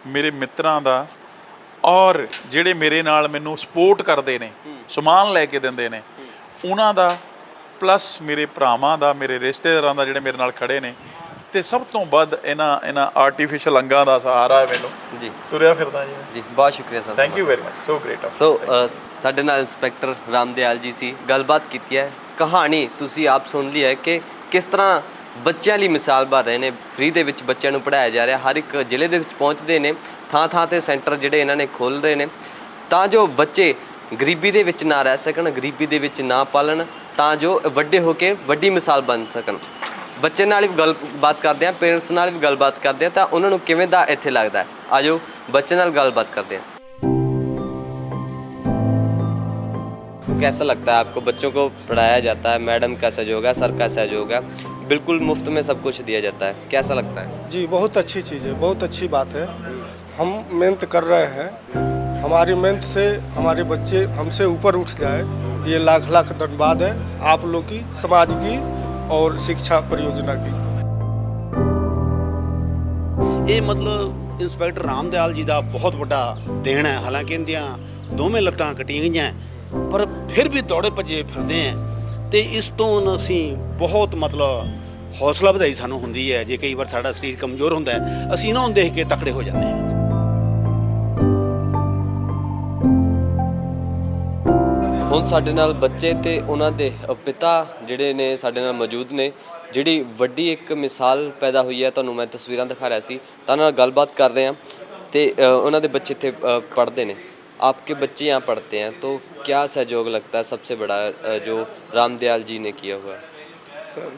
ਮੇਰੇ ਮਿੱਤਰਾਂ ਦਾ, ਔਰ ਜਿਹੜੇ ਮੇਰੇ ਨਾਲ ਮੈਨੂੰ ਸਪੋਰਟ ਕਰਦੇ ਨੇ, ਸਮਾਨ ਲੈ ਕੇ ਦਿੰਦੇ ਨੇ, ਉਹਨਾਂ ਦਾ, ਪਲੱਸ ਮੇਰੇ ਭਰਾਵਾਂ ਦਾ, ਮੇਰੇ ਰਿਸ਼ਤੇਦਾਰਾਂ ਦਾ, ਜਿਹੜੇ ਮੇਰੇ ਨਾਲ ਖੜੇ ਨੇ, ਅਤੇ ਸਭ ਤੋਂ ਵੱਧ ਇਹਨਾਂ ਆਰਟੀਫਿਸ਼ੀਅਲ ਅੰਗਾਂ ਦਾ ਸਹਾਰਾ ਹੈ ਮੈਨੂੰ। ਜੀ ਤੁਰਿਆ ਫਿਰਦਾ ਜੀ। ਬਹੁਤ ਸ਼ੁਕਰੀਆ sir, thank you very much, so great. So ਸਾਡੇ ਨਾਲ ਇੰਸਪੈਕਟਰ ਰਾਮਦਿਆਲ ਜੀ ਸੀ, ਗੱਲਬਾਤ ਕੀਤੀ ਹੈ, ਕਹਾਣੀ ਤੁਸੀਂ ਆਪ ਸੁਣ ਲਈ ਹੈ ਕਿ ਕਿਸ ਤਰ੍ਹਾਂ ਬੱਚਿਆਂ ਲਈ ਮਿਸਾਲ ਬਣ ਰਹੇ ਨੇ। ਫ੍ਰੀ ਦੇ ਵਿੱਚ ਬੱਚਿਆਂ ਨੂੰ ਪੜ੍ਹਾਇਆ ਜਾ ਰਿਹਾ, ਹਰ ਇੱਕ ਜ਼ਿਲ੍ਹੇ ਦੇ ਵਿੱਚ ਪਹੁੰਚਦੇ ਨੇ, ਥਾਂ 'ਤੇ ਸੈਂਟਰ ਜਿਹੜੇ ਇਹਨਾਂ ਨੇ ਖੋਲ੍ਹ ਰਹੇ ਨੇ, ਤਾਂ ਜੋ ਬੱਚੇ ਗਰੀਬੀ ਦੇ ਵਿੱਚ ਨਾ ਰਹਿ ਸਕਣ, ਗਰੀਬੀ ਦੇ ਵਿੱਚ ਨਾ ਪਾਲਣ, ਤਾਂ ਜੋ ਵੱਡੇ ਹੋ ਕੇ ਵੱਡੀ ਮਿਸਾਲ ਬਣ ਸਕਣ। ਬੱਚੇ ਨਾਲ ਵੀ ਗੱਲਬਾਤ ਕਰਦੇ ਹਾਂ, ਪੇਰੈਂਟਸ ਨਾਲ ਵੀ ਗੱਲਬਾਤ ਕਰਦੇ ਹਾਂ, ਤਾਂ ਉਹਨਾਂ ਨੂੰ ਕਿਵੇਂ ਦਾ ਇੱਥੇ ਲੱਗਦਾ ਹੈ। ਆ ਜਾਓ ਬੱਚੇ ਨਾਲ ਗੱਲਬਾत करते हैं। कैसा लगता है आपको, बच्चों को पढ़ाया जाता है, मैडम का सहयोग है, सर का सहयोग है, बिल्कुल मुफ्त में सब कुछ दिया जाता है, कैसा लगता है? जी बहुत अच्छी चीज़ है, बहुत अच्छी बात है। हम मेहनत कर रहे हैं, हमारी मेहनत से हमारे बच्चे हमसे ऊपर उठ जाए, ये लाख लाख धन्यवाद है आप लोग की, समाज की और शिक्षा परियोजना की। ਇਹ ਮਤਲਬ ਇੰਸਪੈਕਟਰ ਰਾਮਦਿਆਲ ਜੀ ਦਾ ਬਹੁਤ ਵੱਡਾ ਦੇਣ ਹੈ। ਹਾਲਾਂਕਿ ਇਹਦੀਆਂ ਦੋਵੇਂ ਲੱਤਾਂ ਕੱਟੀਆਂ ਗਈਆਂ, ਪਰ ਫਿਰ ਵੀ ਦੌੜੇ ਭੱਜੇ ਫਿਰਦੇ ਆ, ਅਤੇ ਇਸ ਤੋਂ ਅਸੀਂ ਬਹੁਤ ਮਤਲਬ ਹੌਸਲਾ ਵਧਾਈ ਸਾਨੂੰ ਹੁੰਦੀ ਹੈ। ਜੇ ਕਈ ਵਾਰ ਸਾਡਾ ਸਰੀਰ ਕਮਜ਼ੋਰ ਹੁੰਦਾ ਹੈ, ਅਸੀਂ ਇਹਨਾਂ ਨੂੰ ਦੇਖ ਕੇ ਤਕੜੇ ਹੋ ਜਾਂਦੇ ਹਾਂ। ਹੁਣ ਸਾਡੇ ਨਾਲ ਬੱਚੇ ਤੇ ਉਹਨਾਂ ਦੇ ਪਿਤਾ ਜਿਹੜੇ ਨੇ ਸਾਡੇ ਨਾਲ ਮੌਜੂਦ ਨੇ, ਜਿਹੜੀ ਵੱਡੀ ਇੱਕ ਮਿਸਾਲ ਪੈਦਾ ਹੋਈ ਹੈ। ਤੁਹਾਨੂੰ ਮੈਂ ਤਸਵੀਰਾਂ ਦਿਖਾ ਰਿਹਾ ਸੀ, ਤਾਂ ਨਾਲ ਗੱਲਬਾਤ ਕਰ ਰਹੇ ਹਾਂ, ਤੇ ਉਹਨਾਂ ਦੇ ਬੱਚੇ ਇੱਥੇ ਪੜ੍ਹਦੇ ਨੇ। आपके बच्चे यहाँ पढ़ते हैं, तो क्या सहयोग लगता है सबसे बड़ा जो रामदयाल जी ने किया हुआ है? सर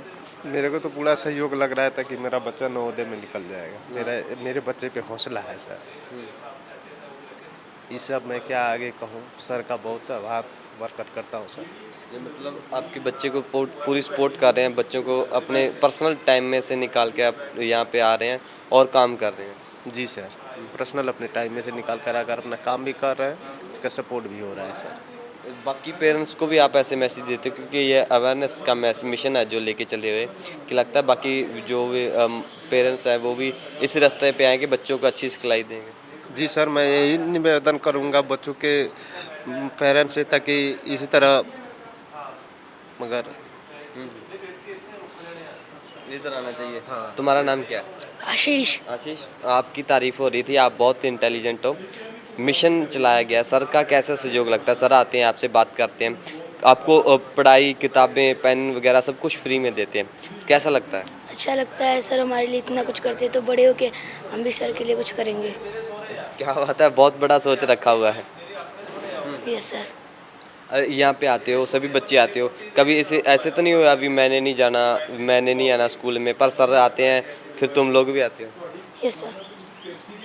मेरे को तो पूरा सहयोग लग रहा था कि मेरा बच्चा नवोदय में निकल जाएगा। मेरे बच्चे पे हौसला है सर। इस सब मैं क्या आगे कहूँ, सर का बहुत आभार वर्कआउट करता हूँ सर। ये मतलब आपके बच्चे को पूरी सपोर्ट कर रहे हैं, बच्चों को अपने पर्सनल टाइम में से निकाल के आप यहाँ पे आ रहे हैं और काम कर रहे हैं? जी सर, पर्सनल अपने टाइम में से निकाल कर आकर अपना काम भी कर रहे हैं, इसका सपोर्ट भी हो रहा है सर। बाकी पेरेंट्स को भी आप ऐसे मैसेज देते हो, क्योंकि ये अवेयरनेस का मिशन है जो लेके चले हुए, कि लगता है बाकी जो भी पेरेंट्स हैं वो भी इस रास्ते पे आएंगे, बच्चों को अच्छी सिखलाई देंगे। जी सर, मैं यही निवेदन करूंगा बच्चों के पेरेंट्स से, ताकि इसी तरह, मगर इधर आना चाहिए। हाँ। तुम्हारा नाम क्या है? आशीष। आशीष, आपकी तारीफ हो रही थी, आप बहुत इंटेलिजेंट हो। मिशन चलाया गया, सर का कैसा सहयोग लगता है? सर आते हैं, आपसे बात करते हैं, आपको पढ़ाई, किताबें, पेन वगैरह सब कुछ फ्री में देते हैं, कैसा लगता है? अच्छा लगता है, सर हमारे लिए इतना कुछ करते हैं, तो बड़े होके हम भी सर के लिए कुछ करेंगे। क्या बात है, बहुत बड़ा सोच रखा हुआ है। Yes sir. यहाँ पे आते हो, सभी बच्चे आते हो, कभी ऐसे तो नहीं हुआ अभी मैंने नहीं जाना, मैंने नहीं आना स्कूल में, पर सर आते हैं, फिर तुम लोग भी आते हो? Yes sir.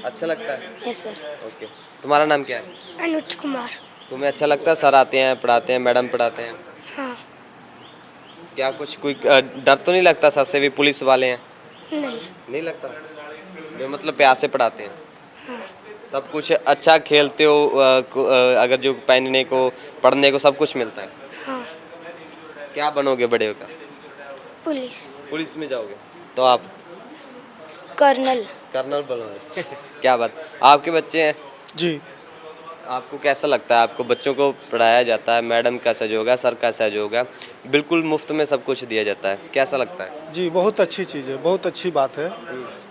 अच्छा लगता है। Yes sir. ओके, तुम्हारा नाम क्या है? अनुज कुमार। तुम्हें अच्छा लगता है सर आते हैं, पढ़ाते हैं, मैडम पढ़ाते हैं? हाँ। क्या कुछ कोई डर तो नहीं लगता सर से भी, पुलिस वाले हैं? नहीं। नहीं लगता, वे मतलब प्यार से पढ़ाते हैं? सब कुछ अच्छा, खेलते हो अगर जो पहनने को, पढ़ने को सब कुछ मिलता है? हाँ। क्या बनोगे बड़े होकर? पुलिस। पुलिस में जाओगे? तो आप कर्नल। कर्नल बनोगे? क्या बात, आपके बच्चे हैं? जी। आपको कैसा लगता है, आपको बच्चों को पढ़ाया जाता है, मैडम का सहयोग है, सर का सहयोग है, बिल्कुल मुफ्त में सब कुछ दिया जाता है, कैसा लगता है? जी, बहुत अच्छी चीज़ है, बहुत अच्छी बात है।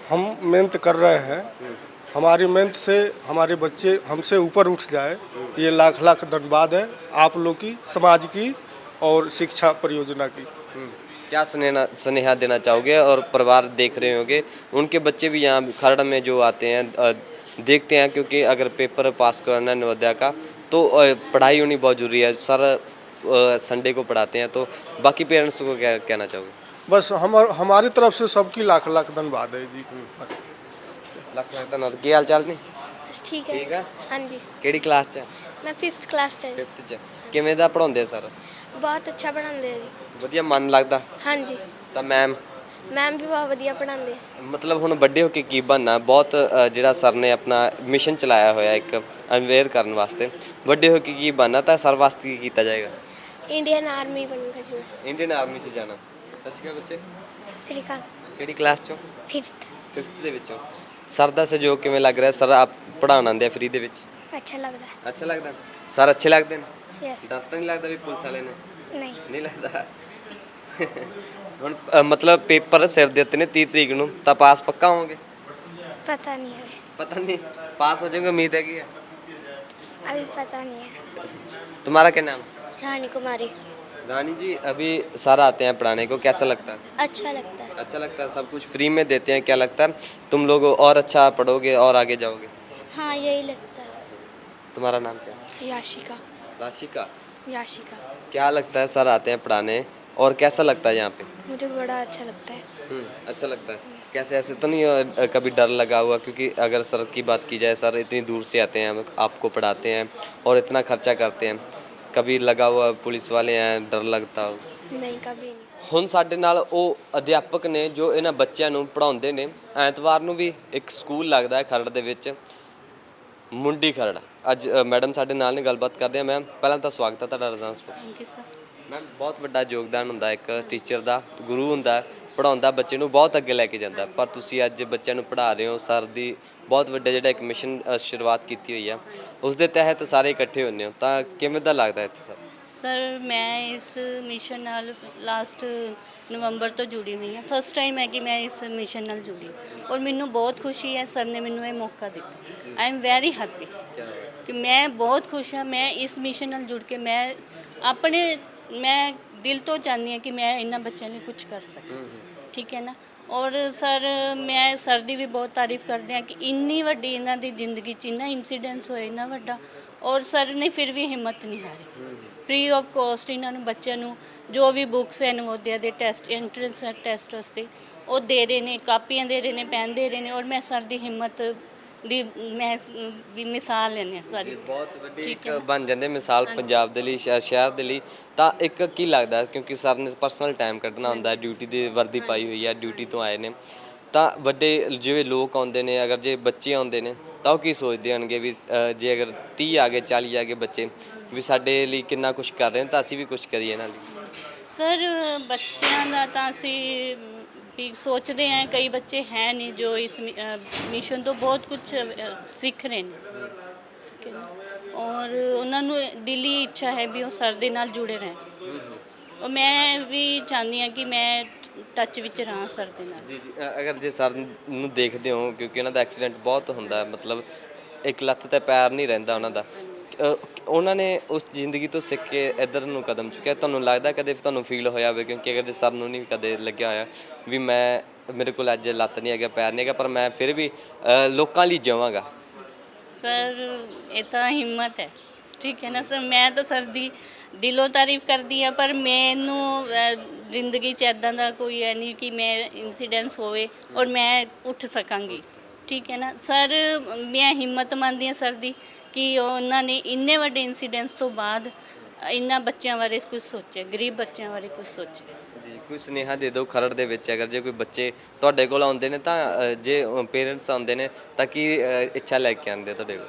हम मेहनत कर रहे हैं, हमारी मेहनत से हमारे बच्चे हमसे ऊपर उठ जाए, ये लाख लाख धन्यवाद है आप लोग की, समाज की और शिक्षा परियोजना की। क्या स्नेहा देना चाहोगे? और परिवार देख रहे होंगे, उनके बच्चे भी यहाँ खरड़ में जो आते हैं देखते हैं, क्योंकि अगर पेपर पास करना है नवोदय का तो पढ़ाई होनी बहुत ज़रूरी है। सर संडे को पढ़ाते हैं, तो बाकी पेरेंट्स को क्या कहना चाहोगे? बस हमारी तरफ से सबकी लाख लाख धन्यवाद है जी। ਲੱਖ ਲੱਖ ਧੰਨਵਾਦ। ਕੀ ਹਾਲ ਚਾਲ ਨੇ? ठीक ਠੀਕ ਆ? ਹਾਂਜੀ, ਕਿਹੜੀ ਕਲਾਸ 'ਚ? ਮੈਂ 5th ਕਲਾਸ 'ਚ। 5th 'ਚ। ਕਿਵੇਂ ਦਾ ਪੜਾਉਂਦੇ ਸਰ? ਬਹੁਤ ਅੱਛਾ ਪੜ੍ਹਾਉਂਦੇ ਆ ਜੀ। ਵਧੀਆ ਮਨ ਲੱਗਦਾ? ਹਾਂਜੀ, ਤਾਂ ਮੈਮ ਮੈਮ ਵੀ ਬਹੁਤ ਵਧੀਆ ਪੜ੍ਹਾਉਂਦੇ ਆ। ਮਤਲਬ ਹੁਣ ਵੱਡੇ ਹੋ ਕੇ ਕੀ ਬਣਨਾ? ਬਹੁਤ ਜਿਹੜਾ ਸਰ ਨੇ ਆਪਣਾ ਮਿਸ਼ਨ ਚਲਾਇਆ ਹੋਇਆ ਇੱਕ ਅਵੇਅਰ ਕਰਨ ਵਾਸਤੇ, ਵੱਡੇ ਹੋ ਕੇ ਕੀ ਬਣਨਾ, ਤਾਂ ਸਰ ਵਾਸਤੇ ਕੀ ਕੀਤਾ ਜਾਏਗਾ? ਇੰਡੀਅਨ ਆਰਮੀ ਬਣੂਗਾ ਜੀ। ਇੰਡੀਅਨ ਆਰਮੀ 'ਚ ਜਾਣਾ। ਸਤਿ ਸ਼੍ਰੀ ਅਕਾਲ ਬੱਚੇ, ਸਤਿ ਸ੍ਰੀ ਅਕਾਲ। ਕਿਹੜੀ ਕਲਾਸ 'ਚੋਂ? 5th। 5th ਦੇ ਵਿੱਚੋਂ। ਸਰ ਦਾ ਸਹਿਯੋਗ ਕਿਵੇਂ ਲੱਗ ਰਿਹਾ? ਸਰ ਆਪ ਪੜ੍ਹਾਉਣ ਆਉਂਦੇ ਆ ਫ੍ਰੀ ਦੇ ਵਿੱਚ? ਅੱਛਾ ਲੱਗਦਾ ਹੈ। ਅੱਛਾ ਲੱਗਦਾ? ਸਰ ਅੱਛੇ ਲੱਗਦੇ ਨੇ? ਯਸ। ਡਰ ਤਾਂ ਨਹੀਂ ਲੱਗਦਾ ਵੀ ਪੁਲਿਸ ਵਾਲੇ ਨੇ? ਨਹੀਂ। ਨਹੀਂ ਲੱਗਦਾ? ਹੁਣ ਮਤਲਬ ਪੇਪਰ ਸਿਰ ਦੇ ਉੱਤੇ ਨੇ 30 ਤਰੀਕ ਨੂੰ, ਤਾਂ ਪਾਸ ਪੱਕਾ ਹੋਵੋਗੇ? ਪਤਾ ਨਹੀਂ ਹੈ, पता नहीं, पास हो जाएंगे, उम्मीद है कि? अभी पता नहीं है। तुम्हारा क्या नाम? रानी कुमारी। रानी जी, अभी सर आते हैं पढ़ाने को, कैसा लगता है? अच्छा लगता है। अच्छा लगता है, सब कुछ फ्री में देते हैं, क्या लगता है तुम लोग और अच्छा पढ़ोगे और आगे जाओगे? हाँ यही लगता है। तुम्हारा नाम क्या है? याशिका। राशिका। याशिका। क्या लगता है सर आते हैं पढ़ाने, और कैसा लगता है यहाँ पे? मुझे बड़ा अच्छा लगता है। अच्छा लगता है। कैसे, ऐसे तो नहीं कभी डर लगा हुआ? क्योंकि अगर सर की बात की जाए, सर इतनी दूर से आते हैं, आपको पढ़ाते हैं और इतना खर्चा करते हैं, कभी लगा हुआ पुलिस वाले हैं, डर लगता हो? नहीं, कभी नहीं। ਹੁਣ ਸਾਡੇ ਨਾਲ ਉਹ ਅਧਿਆਪਕ ਨੇ ਜੋ ਇਹਨਾਂ ਬੱਚਿਆਂ ਨੂੰ ਪੜ੍ਹਾਉਂਦੇ ਨੇ। ਐਤਵਾਰ ਨੂੰ ਵੀ ਇੱਕ ਸਕੂਲ ਲੱਗਦਾ ਹੈ ਖਰੜ ਦੇ ਵਿੱਚ, ਮੁੰਡੀ ਖਰੜ। ਅੱਜ ਮੈਡਮ ਸਾਡੇ ਨਾਲ ਨੇ, ਗੱਲਬਾਤ ਕਰਦੇ ਹਾਂ। ਮੈਮ ਪਹਿਲਾਂ ਤਾਂ ਸਵਾਗਤ ਹੈ ਤੁਹਾਡਾ ਰਜ਼ਾਂਸ ਪਰ। Thank you sir. ਮੈਮ ਬਹੁਤ ਵੱਡਾ ਯੋਗਦਾਨ ਹੁੰਦਾ ਇੱਕ ਟੀਚਰ ਦਾ, ਗੁਰੂ ਹੁੰਦਾ, ਪੜ੍ਹਾਉਂਦਾ, ਬੱਚੇ ਨੂੰ ਬਹੁਤ ਅੱਗੇ ਲੈ ਕੇ ਜਾਂਦਾ। ਪਰ ਤੁਸੀਂ ਅੱਜ ਬੱਚਿਆਂ ਨੂੰ ਪੜ੍ਹਾ ਰਹੇ ਹੋ, ਸਰ ਦੀ ਬਹੁਤ ਵੱਡਾ ਜਿਹੜਾ ਇੱਕ ਮਿਸ਼ਨ ਸ਼ੁਰੂਆਤ ਕੀਤੀ ਹੋਈ ਆ, ਉਸ ਦੇ ਤਹਿਤ ਸਾਰੇ ਇਕੱਠੇ ਹੁੰਦੇ ਹੋ, ਤਾਂ ਕਿਵੇਂ ਦਾ ਲੱਗਦਾ ਇੱਥੇ ਸਰ? ਸਰ ਮੈਂ ਇਸ ਮਿਸ਼ਨ ਨਾਲ ਲਾਸਟ ਨਵੰਬਰ ਤੋਂ ਜੁੜੀ ਹੋਈ ਹਾਂ। ਫਸਟ ਟਾਈਮ ਹੈ ਕਿ ਮੈਂ ਇਸ ਮਿਸ਼ਨ ਨਾਲ ਜੁੜੀ, ਔਰ ਮੈਨੂੰ ਬਹੁਤ ਖੁਸ਼ੀ ਹੈ ਸਰ ਨੇ ਮੈਨੂੰ ਇਹ ਮੌਕਾ ਦਿੱਤਾ। ਆਈ ਐਮ ਵੈਰੀ ਹੈਪੀ ਕਿ ਮੈਂ ਬਹੁਤ ਖੁਸ਼ ਹਾਂ। ਮੈਂ ਇਸ ਮਿਸ਼ਨ ਨਾਲ ਜੁੜ ਕੇ ਮੈਂ ਦਿਲ ਤੋਂ ਚਾਹੁੰਦੀ ਹਾਂ ਕਿ ਮੈਂ ਇਹਨਾਂ ਬੱਚਿਆਂ ਲਈ ਕੁਝ ਕਰ ਸਕਾਂ, ਠੀਕ ਹੈ ਨਾ। ਔਰ ਸਰ ਮੈਂ ਸਰ ਦੀ ਵੀ ਬਹੁਤ ਤਾਰੀਫ ਕਰਦੇ ਹਾਂ ਕਿ ਇੰਨੀ ਵੱਡੀ ਇਹਨਾਂ ਦੀ ਜ਼ਿੰਦਗੀ 'ਚ ਇੰਨਾ ਇੰਸੀਡੈਂਸ ਹੋਇਆ ਇੰਨਾ ਵੱਡਾ, ਔਰ ਸਰ ਨੇ ਫਿਰ ਵੀ ਹਿੰਮਤ ਨਹੀਂ ਹਾਰੀ। ਫ੍ਰੀ ਆਫ ਕੋਸਟ ਇਹਨਾਂ ਨੂੰ ਬੱਚਿਆਂ ਨੂੰ ਜੋ ਵੀ ਬੁੱਕਸ ਹੈ ਨਵੋਦਿਆ ਦੇ ਟੈਸਟ, ਐਂਟਰੈਂਸ ਟੈਸਟ ਵਾਸਤੇ ਉਹ ਦੇ ਰਹੇ ਨੇ, ਕਾਪੀਆਂ ਦੇ ਰਹੇ ਨੇ, ਪੈਨ ਦੇ ਰਹੇ ਨੇ, ਔਰ ਮੈਂ ਸਰ ਦੀ ਹਿੰਮਤ ਦੀ ਮੈਂ ਵੀ ਮਿਸਾਲ ਲੈਂਦੇ ਹਾਂ ਸਾਰੀ। ਬਹੁਤ ਵੱਡੀ ਇੱਕ ਬਣ ਜਾਂਦੇ ਮਿਸਾਲ ਪੰਜਾਬ ਦੇ ਲਈ, ਸ਼ਹਿਰ ਦੇ ਲਈ। ਤਾਂ ਇੱਕ ਕੀ ਲੱਗਦਾ, ਕਿਉਂਕਿ ਸਰ ਨੇ ਪਰਸਨਲ ਟਾਈਮ ਕੱਢਣਾ ਹੁੰਦਾ, ਡਿਊਟੀ ਦੀ ਵਰਦੀ ਪਾਈ ਹੋਈ ਹੈ, ਡਿਊਟੀ ਤੋਂ ਆਏ ਨੇ, ਤਾਂ ਵੱਡੇ ਜਿਵੇਂ ਲੋਕ ਆਉਂਦੇ ਨੇ, ਅਗਰ ਜੇ ਬੱਚੇ ਆਉਂਦੇ ਨੇ ਤਾਂ ਉਹ ਕੀ ਸੋਚਦੇ ਹੋਣਗੇ ਵੀ ਜੇ ਅਗਰ 30 ਆ ਗਏ, 40 ਆ ਗਏ ਬੱਚੇ, ਵੀ ਸਾਡੇ ਲਈ ਕਿੰਨਾ ਕੁਝ ਕਰ ਰਹੇ ਨੇ ਤਾਂ ਅਸੀਂ ਵੀ ਕੁਝ ਕਰੀਏ ਇਹਨਾਂ ਲਈ। ਸਰ ਬੱਚਿਆਂ ਦਾ ਤਾਂ ਅਸੀਂ ਵੀ ਸੋਚਦੇ ਹਾਂ, ਕਈ ਬੱਚੇ ਹੈ ਨਹੀਂ ਜੋ ਇਸ ਮਿਸ਼ਨ ਤੋਂ ਬਹੁਤ ਕੁਝ ਸਿੱਖ ਰਹੇ ਨੇ, ਠੀਕ ਹੈ ਨਾ, ਔਰ ਉਹਨਾਂ ਨੂੰ ਦਿਲੀ ਇੱਛਾ ਹੈ ਵੀ ਉਹ ਸਰ ਦੇ ਨਾਲ ਜੁੜੇ ਰਹਿਣ। ਔਰ ਮੈਂ ਵੀ ਚਾਹੁੰਦੀ ਹਾਂ ਕਿ ਮੈਂ ਟੱਚ ਵਿੱਚ ਰਹਾਂ ਸਰ ਦੇ ਨਾਲ। ਜੀ ਅਗਰ ਜੇ ਸਰ ਨੂੰ ਦੇਖਦੇ ਹੋ, ਕਿਉਂਕਿ ਉਹਨਾਂ ਦਾ ਐਕਸੀਡੈਂਟ ਬਹੁਤ ਹੁੰਦਾ ਹੈ, ਮਤਲਬ ਇੱਕ ਲੱਤ ਤੇ ਪੈਰ ਨਹੀਂ ਰਹਿੰਦਾ ਉਹਨਾਂ ਦਾ, ਉਹਨਾਂ ਨੇ ਉਸ ਜ਼ਿੰਦਗੀ ਤੋਂ ਸਿੱਖ ਕੇ ਇੱਧਰ ਨੂੰ ਕਦਮ ਚੁੱਕਿਆ। ਤੁਹਾਨੂੰ ਲੱਗਦਾ ਕਦੇ ਤੁਹਾਨੂੰ ਫੀਲ ਹੋਇਆ ਹੋਵੇ, ਕਿਉਂਕਿ ਅਗਰ ਜੇ ਸਰ ਨੂੰ ਨਹੀਂ ਕਦੇ ਲੱਗਿਆ ਹੋਇਆ ਵੀ ਮੇਰੇ ਕੋਲ ਅੱਜ ਲੱਤ ਨਹੀਂ ਹੈਗਾ, ਪੈਰ ਨਹੀਂ ਹੈਗਾ, ਪਰ ਮੈਂ ਫਿਰ ਵੀ ਲੋਕਾਂ ਲਈ ਜਾਵਾਂਗਾ। ਸਰ ਇਹ ਤਾਂ ਹਿੰਮਤ ਹੈ, ਠੀਕ ਹੈ ਨਾ ਸਰ। ਮੈਂ ਤਾਂ ਸਰ ਦੀ ਦਿਲੋਂ ਤਾਰੀਫ ਕਰਦੀ ਹਾਂ, ਪਰ ਮੈਨੂੰ ਜ਼ਿੰਦਗੀ 'ਚ ਇੱਦਾਂ ਦਾ ਕੋਈ ਹੈ ਨਹੀਂ ਕਿ ਮੈਂ ਇੰਸੀਡੈਂਸ ਹੋਵੇ ਔਰ ਮੈਂ ਉੱਠ ਸਕਾਂਗੀ, ਠੀਕ ਹੈ ਨਾ ਸਰ। ਮੈਂ ਹਿੰਮਤ ਮੰਨਦੀ ਹਾਂ ਸਰ ਦੀ ਕਿ ਉਹਨਾਂ ਨੇ ਇੰਨੇ ਵੱਡੇ ਇੰਸੀਡੈਂਸ ਤੋਂ ਬਾਅਦ ਇਹਨਾਂ ਬੱਚਿਆਂ ਬਾਰੇ ਕੁਝ ਸੋਚਿਆ, ਗਰੀਬ ਬੱਚਿਆਂ ਬਾਰੇ ਕੁਝ ਸੋਚਿਆ। ਜੀ ਕੋਈ ਸੁਨੇਹਾ ਦੇ ਦਿਓ ਖਰੜ ਦੇ ਵਿੱਚ, ਅਗਰ ਜੇ ਕੋਈ ਬੱਚੇ ਤੁਹਾਡੇ ਕੋਲ ਆਉਂਦੇ ਨੇ ਤਾਂ ਜੇ ਪੇਰੈਂਟਸ ਆਉਂਦੇ ਨੇ ਤਾਂ ਕੀ ਇੱਛਾ ਲੈ ਕੇ ਆਉਂਦੇ ਤੁਹਾਡੇ ਕੋਲ?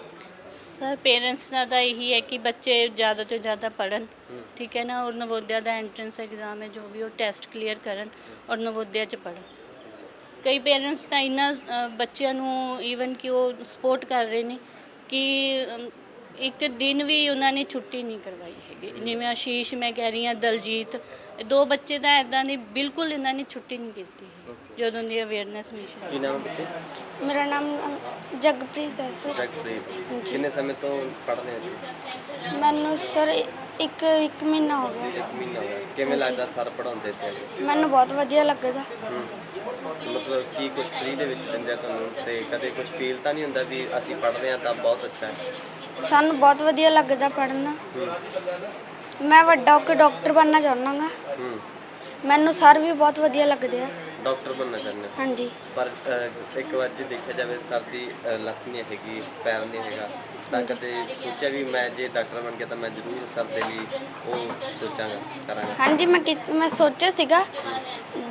ਸਰ ਪੇਰੈਂਟਸ ਦਾ ਤਾਂ ਇਹੀ ਹੈ ਕਿ ਬੱਚੇ ਜ਼ਿਆਦਾ ਤੋਂ ਜ਼ਿਆਦਾ ਪੜ੍ਹਨ, ਠੀਕ ਹੈ ਨਾ, ਔਰ ਨਵੋਦਿਆ ਦਾ ਐਂਟਰੈਂਸ ਐਗਜ਼ਾਮ ਹੈ ਜੋ ਵੀ ਉਹ ਟੈਸਟ ਕਲੀਅਰ ਕਰਨ ਔਰ ਨਵੋਦਿਆ 'ਚ ਪੜ੍ਹਨ। ਕਈ ਪੇਰੈਂਟਸ ਤਾਂ ਇੰਨਾ ਬੱਚਿਆਂ ਨੂੰ ਈਵਨ ਕਿ ਉਹ ਸਪੋਰਟ ਕਰ ਰਹੇ ਨੇ ਕਿ ਇੱਕ ਦਿਨ ਵੀ ਉਹਨਾਂ ਨੇ ਛੁੱਟੀ ਨਹੀਂ ਕਰਵਾਈ ਹੈਗੀ। ਜਿਵੇਂ ਆਸ਼ੀਸ਼, ਮੈਂ ਕਹਿ ਰਹੀ ਹਾਂ, ਦਲਜੀਤ, 2 ਬੱਚੇ ਤਾਂ ਇੱਦਾਂ ਨਹੀਂ, ਬਿਲਕੁਲ ਇਹਨਾਂ ਨੇ ਛੁੱਟੀ ਨਹੀਂ ਕੀਤੀ ਜਦੋਂ ਦੀ ਅਵੇਅਰਨੈਸ ਮਿਸ਼ਨ। ਕੀ ਨਾਮ ਹੈ ਬੱਚੇ? ਮੇਰਾ ਨਾਮ ਜਗਪ੍ਰੀਤ ਹੈ ਸਰ। ਜਗਪ੍ਰੀਤ, ਕਿੰਨੇ ਸਮੇਂ ਤੋਂ ਪੜ੍ਹ ਰਹੇ ਹੋ? ਮੈਨੂੰ ਸਰ ਇੱਕ ਮਹੀਨਾ ਹੋ ਗਿਆ। 1 ਮਹੀਨਾ ਹੋ ਗਿਆ। ਕਿਵੇਂ ਲੱਗਦਾ ਸਰ ਪੜ੍ਹਾਉਂਦੇ ਤੇ? ਮੈਨੂੰ ਬਹੁਤ ਵਧੀਆ ਲੱਗਦਾ। ਮਤਲਬ ਕੀ ਕੁਝ ਫ੍ਰੀ ਦੇ ਵਿੱਚ ਦਿੰਦੇ ਆ ਤੁਹਾਨੂੰ, ਤੇ ਕਦੇ ਕੁਝ ਫੀਲ ਤਾਂ ਨਹੀਂ ਹੁੰਦਾ ਵੀ ਅਸੀਂ ਪੜ੍ਹ ਰਹੇ ਹਾਂ ਤਾਂ ਬਹੁਤ ਅੱਛਾ ਹੈ? ਸਾਨੂੰ ਬਹੁਤ ਵਧੀਆ ਲੱਗਦਾ ਪੜ੍ਹਨਾ। ਮੈਂ ਵੱਡਾ ਹੋ ਕੇ ਡਾਕਟਰ ਬਣਨਾ ਚਾਹੁੰਦਾ ਗਾ। ਮੈਨੂੰ ਸਰ ਵੀ ਬਹੁਤ ਵਧੀਆ ਲੱਗਦੇ ਆ। ਡਾਕਟਰ ਬਣਨਾ ਚਾਹੁੰਦੇ? ਹਾਂਜੀ। ਪਰ ਇੱਕ ਵਾਰ ਜੇ ਦੇਖਿਆ ਜਾਵੇ ਸਰ ਦੀ ਲੱਤ ਨਹੀਂ ਹੈਗੀ, ਪੈਰ ਨਹੀਂ ਹੈਗਾ, ਤਾਂ ਕਦੇ ਸੋਚਿਆ ਵੀ ਮੈਂ ਜੇ ਡਾਕਟਰ ਬਣ ਗਿਆ ਤਾਂ ਮੈਂ ਜ਼ਰੂਰ ਸਰ ਦੇ ਲਈ ਉਹ ਸੋਚਾਂਗਾ, ਕਰਾਂਗਾ? ਹਾਂਜੀ, ਮੈਂ ਸੋਚਿਆ ਸੀਗਾ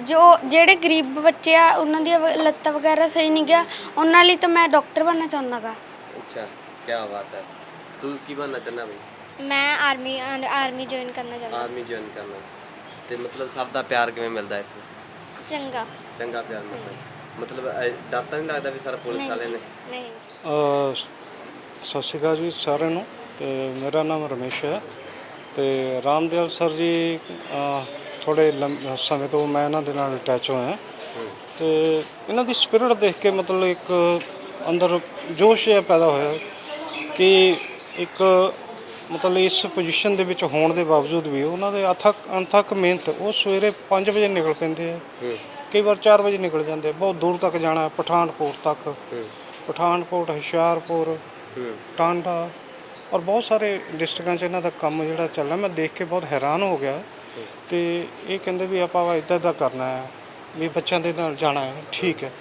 ਜਿਹੜੇ ਗਰੀਬ ਬੱਚੇ ਆ ਉਹਨਾਂ ਦੀਆਂ ਲੱਤਾਂ ਵਗੈਰਾ ਸਹੀ ਨਹੀਂ ਗਿਆ, ਉਹਨਾਂ ਲਈ ਤਾਂ ਮੈਂ ਡਾਕਟਰ ਬਣਨਾ ਚਾਹੁੰਦਾ ਗਾ। ਅੱਛਾ, ਕੀ ਬਾਤ ਹੈ। ਤੂੰ ਕੀ ਬਣਨਾ ਚਾਹੁੰਦਾ ਬਈ? ਮੈਂ ਆਰਮੀ ਜੁਆਇਨ ਕਰਨਾ ਚਾਹੁੰਦਾ। ਆਰਮੀ ਜੁਆਇਨ ਕਰਨਾ। ਤੇ ਮਤਲਬ ਸਭ ਦਾ ਪਿਆਰ ਕਿਵੇਂ ਮਿਲਦਾ ਇੱਥੇ? ਚੰਗਾ ਪਿਆਰ ਮਿਲਦਾ। ਮਤਲਬ ਡਰ ਤਾਂ ਨਹੀਂ ਲੱਗਦਾ ਵੀ ਸਰ ਪੁਲਿਸ ਵਾਲੇ ਨੇ? ਨਹੀਂ। ਸਤਿ ਸ਼੍ਰੀ ਅਕਾਲ ਜੀ ਸਾਰਿਆਂ ਨੂੰ। ਤੇ ਮੇਰਾ ਨਾਮ ਰਮੇਸ਼ ਹੈ ਤੇ ਰਾਮਦਿਆਲ ਸਰ ਜੀ ਥੋੜ੍ਹੇ ਸਮੇਂ ਤੋਂ ਮੈਂ ਇਹਨਾਂ ਦੇ ਨਾਲ ਅਟੈਚ ਹੋਇਆ ਤੇ ਇਹਨਾਂ ਦੀ ਸਪਿਰਿਟ ਦੇਖ ਕੇ ਮਤਲਬ ਇੱਕ ਅੰਦਰ ਜੋਸ਼ ਜਿਹਾ ਪੈਦਾ ਹੋਇਆ ਕਿ ਇੱਕ ਮਤਲਬ ਇਸ ਪੋਜੀਸ਼ਨ ਦੇ ਵਿੱਚ ਹੋਣ ਦੇ ਬਾਵਜੂਦ ਵੀ ਉਹਨਾਂ ਦੇ ਅਣਥੱਕ ਮਿਹਨਤ, ਉਹ ਸਵੇਰੇ 5 ਵਜੇ ਨਿਕਲ ਪੈਂਦੇ ਆ, ਕਈ ਵਾਰ 4 ਵਜੇ ਨਿਕਲ ਜਾਂਦੇ, ਬਹੁਤ ਦੂਰ ਤੱਕ ਜਾਣਾ, ਪਠਾਨਕੋਟ ਤੱਕ, ਪਠਾਨਕੋਟ, ਹੁਸ਼ਿਆਰਪੁਰ, ਟਾਂਡਾ ਔਰ ਬਹੁਤ ਸਾਰੇ ਡਿਸਟ੍ਰਿਕਟਾਂ 'ਚ ਇਹਨਾਂ ਦਾ ਕੰਮ ਜਿਹੜਾ ਚੱਲਦਾ। ਮੈਂ ਦੇਖ ਕੇ ਬਹੁਤ ਹੈਰਾਨ ਹੋ ਗਿਆ ਤੇ ਇਹ ਕਹਿੰਦੇ ਵੀ ਆਪਾਂ ਇੱਦਾਂ ਦਾ ਕਰਨਾ ਹੈ ਵੀ ਬੱਚਿਆਂ ਦੇ ਨਾਲ ਜਾਣਾ ਹੈ, ਠੀਕ ਹੈ,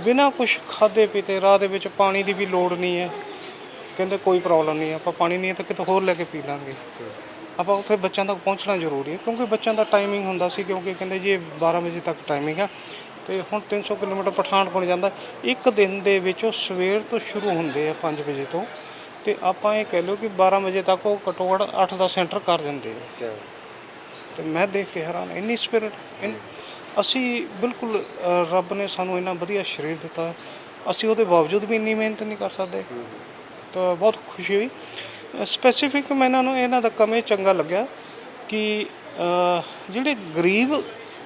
ਬਿਨਾਂ ਕੁਛ ਖਾਧੇ ਪੀਤੇ, ਰਾਹ ਦੇ ਵਿੱਚ ਪਾਣੀ ਦੀ ਵੀ ਲੋੜ ਨਹੀਂ ਹੈ। ਕਹਿੰਦੇ ਕੋਈ ਪ੍ਰੋਬਲਮ ਨਹੀਂ, ਆਪਾਂ ਪਾਣੀ ਨਹੀਂ ਤਾਂ ਕਿਤੇ ਹੋਰ ਲੈ ਕੇ ਪੀ ਲਾਂਗੇ। ਆਪਾਂ ਉੱਥੇ ਬੱਚਿਆਂ ਤੱਕ ਪਹੁੰਚਣਾ ਜ਼ਰੂਰੀ ਹੈ ਕਿਉਂਕਿ ਬੱਚਿਆਂ ਦਾ ਟਾਈਮਿੰਗ ਹੁੰਦਾ ਸੀ, ਕਿਉਂਕਿ ਕਹਿੰਦੇ ਜੀ 12 ਵਜੇ ਤੱਕ ਟਾਈਮਿੰਗ ਆ ਤੇ ਹੁਣ 300 ਕਿਲੋਮੀਟਰ ਪਠਾਨਕੋਟ ਜਾਂਦਾ। ਇੱਕ ਦਿਨ ਦੇ ਵਿੱਚ ਉਹ ਸਵੇਰ ਤੋਂ ਸ਼ੁਰੂ ਹੁੰਦੇ ਆ 5 ਵਜੇ ਤੋਂ, ਤੇ ਆਪਾਂ ਇਹ ਕਹਿ ਲਓ ਕਿ 12 ਵਜੇ ਤੱਕ ਉਹ ਘੱਟੋ ਘੱਟ 8-10 ਸੈਂਟਰ ਕਰ ਦਿੰਦੇ ਆ। ਤੇ ਮੈਂ ਦੇਖ ਕੇ ਹੈਰਾਨ, ਇੰਨੀ ਸਪਿਰਿਟ। ਅਸੀਂ ਬਿਲਕੁਲ ਰੱਬ ਨੇ ਸਾਨੂੰ ਇੰਨਾ ਵਧੀਆ ਸਰੀਰ ਦਿੱਤਾ, ਅਸੀਂ ਉਹਦੇ ਬਾਵਜੂਦ ਵੀ ਇੰਨੀ ਮਿਹਨਤ ਨਹੀਂ ਕਰ ਸਕਦੇ। ਤਾਂ ਬਹੁਤ ਖੁਸ਼ੀ ਹੋਈ। ਸਪੈਸੀਫਿਕ ਮੈਨੂੰ ਇਹਨਾਂ ਦਾ ਕੰਮ ਇਹ ਚੰਗਾ ਲੱਗਿਆ ਕਿ ਜਿਹੜੇ ਗਰੀਬ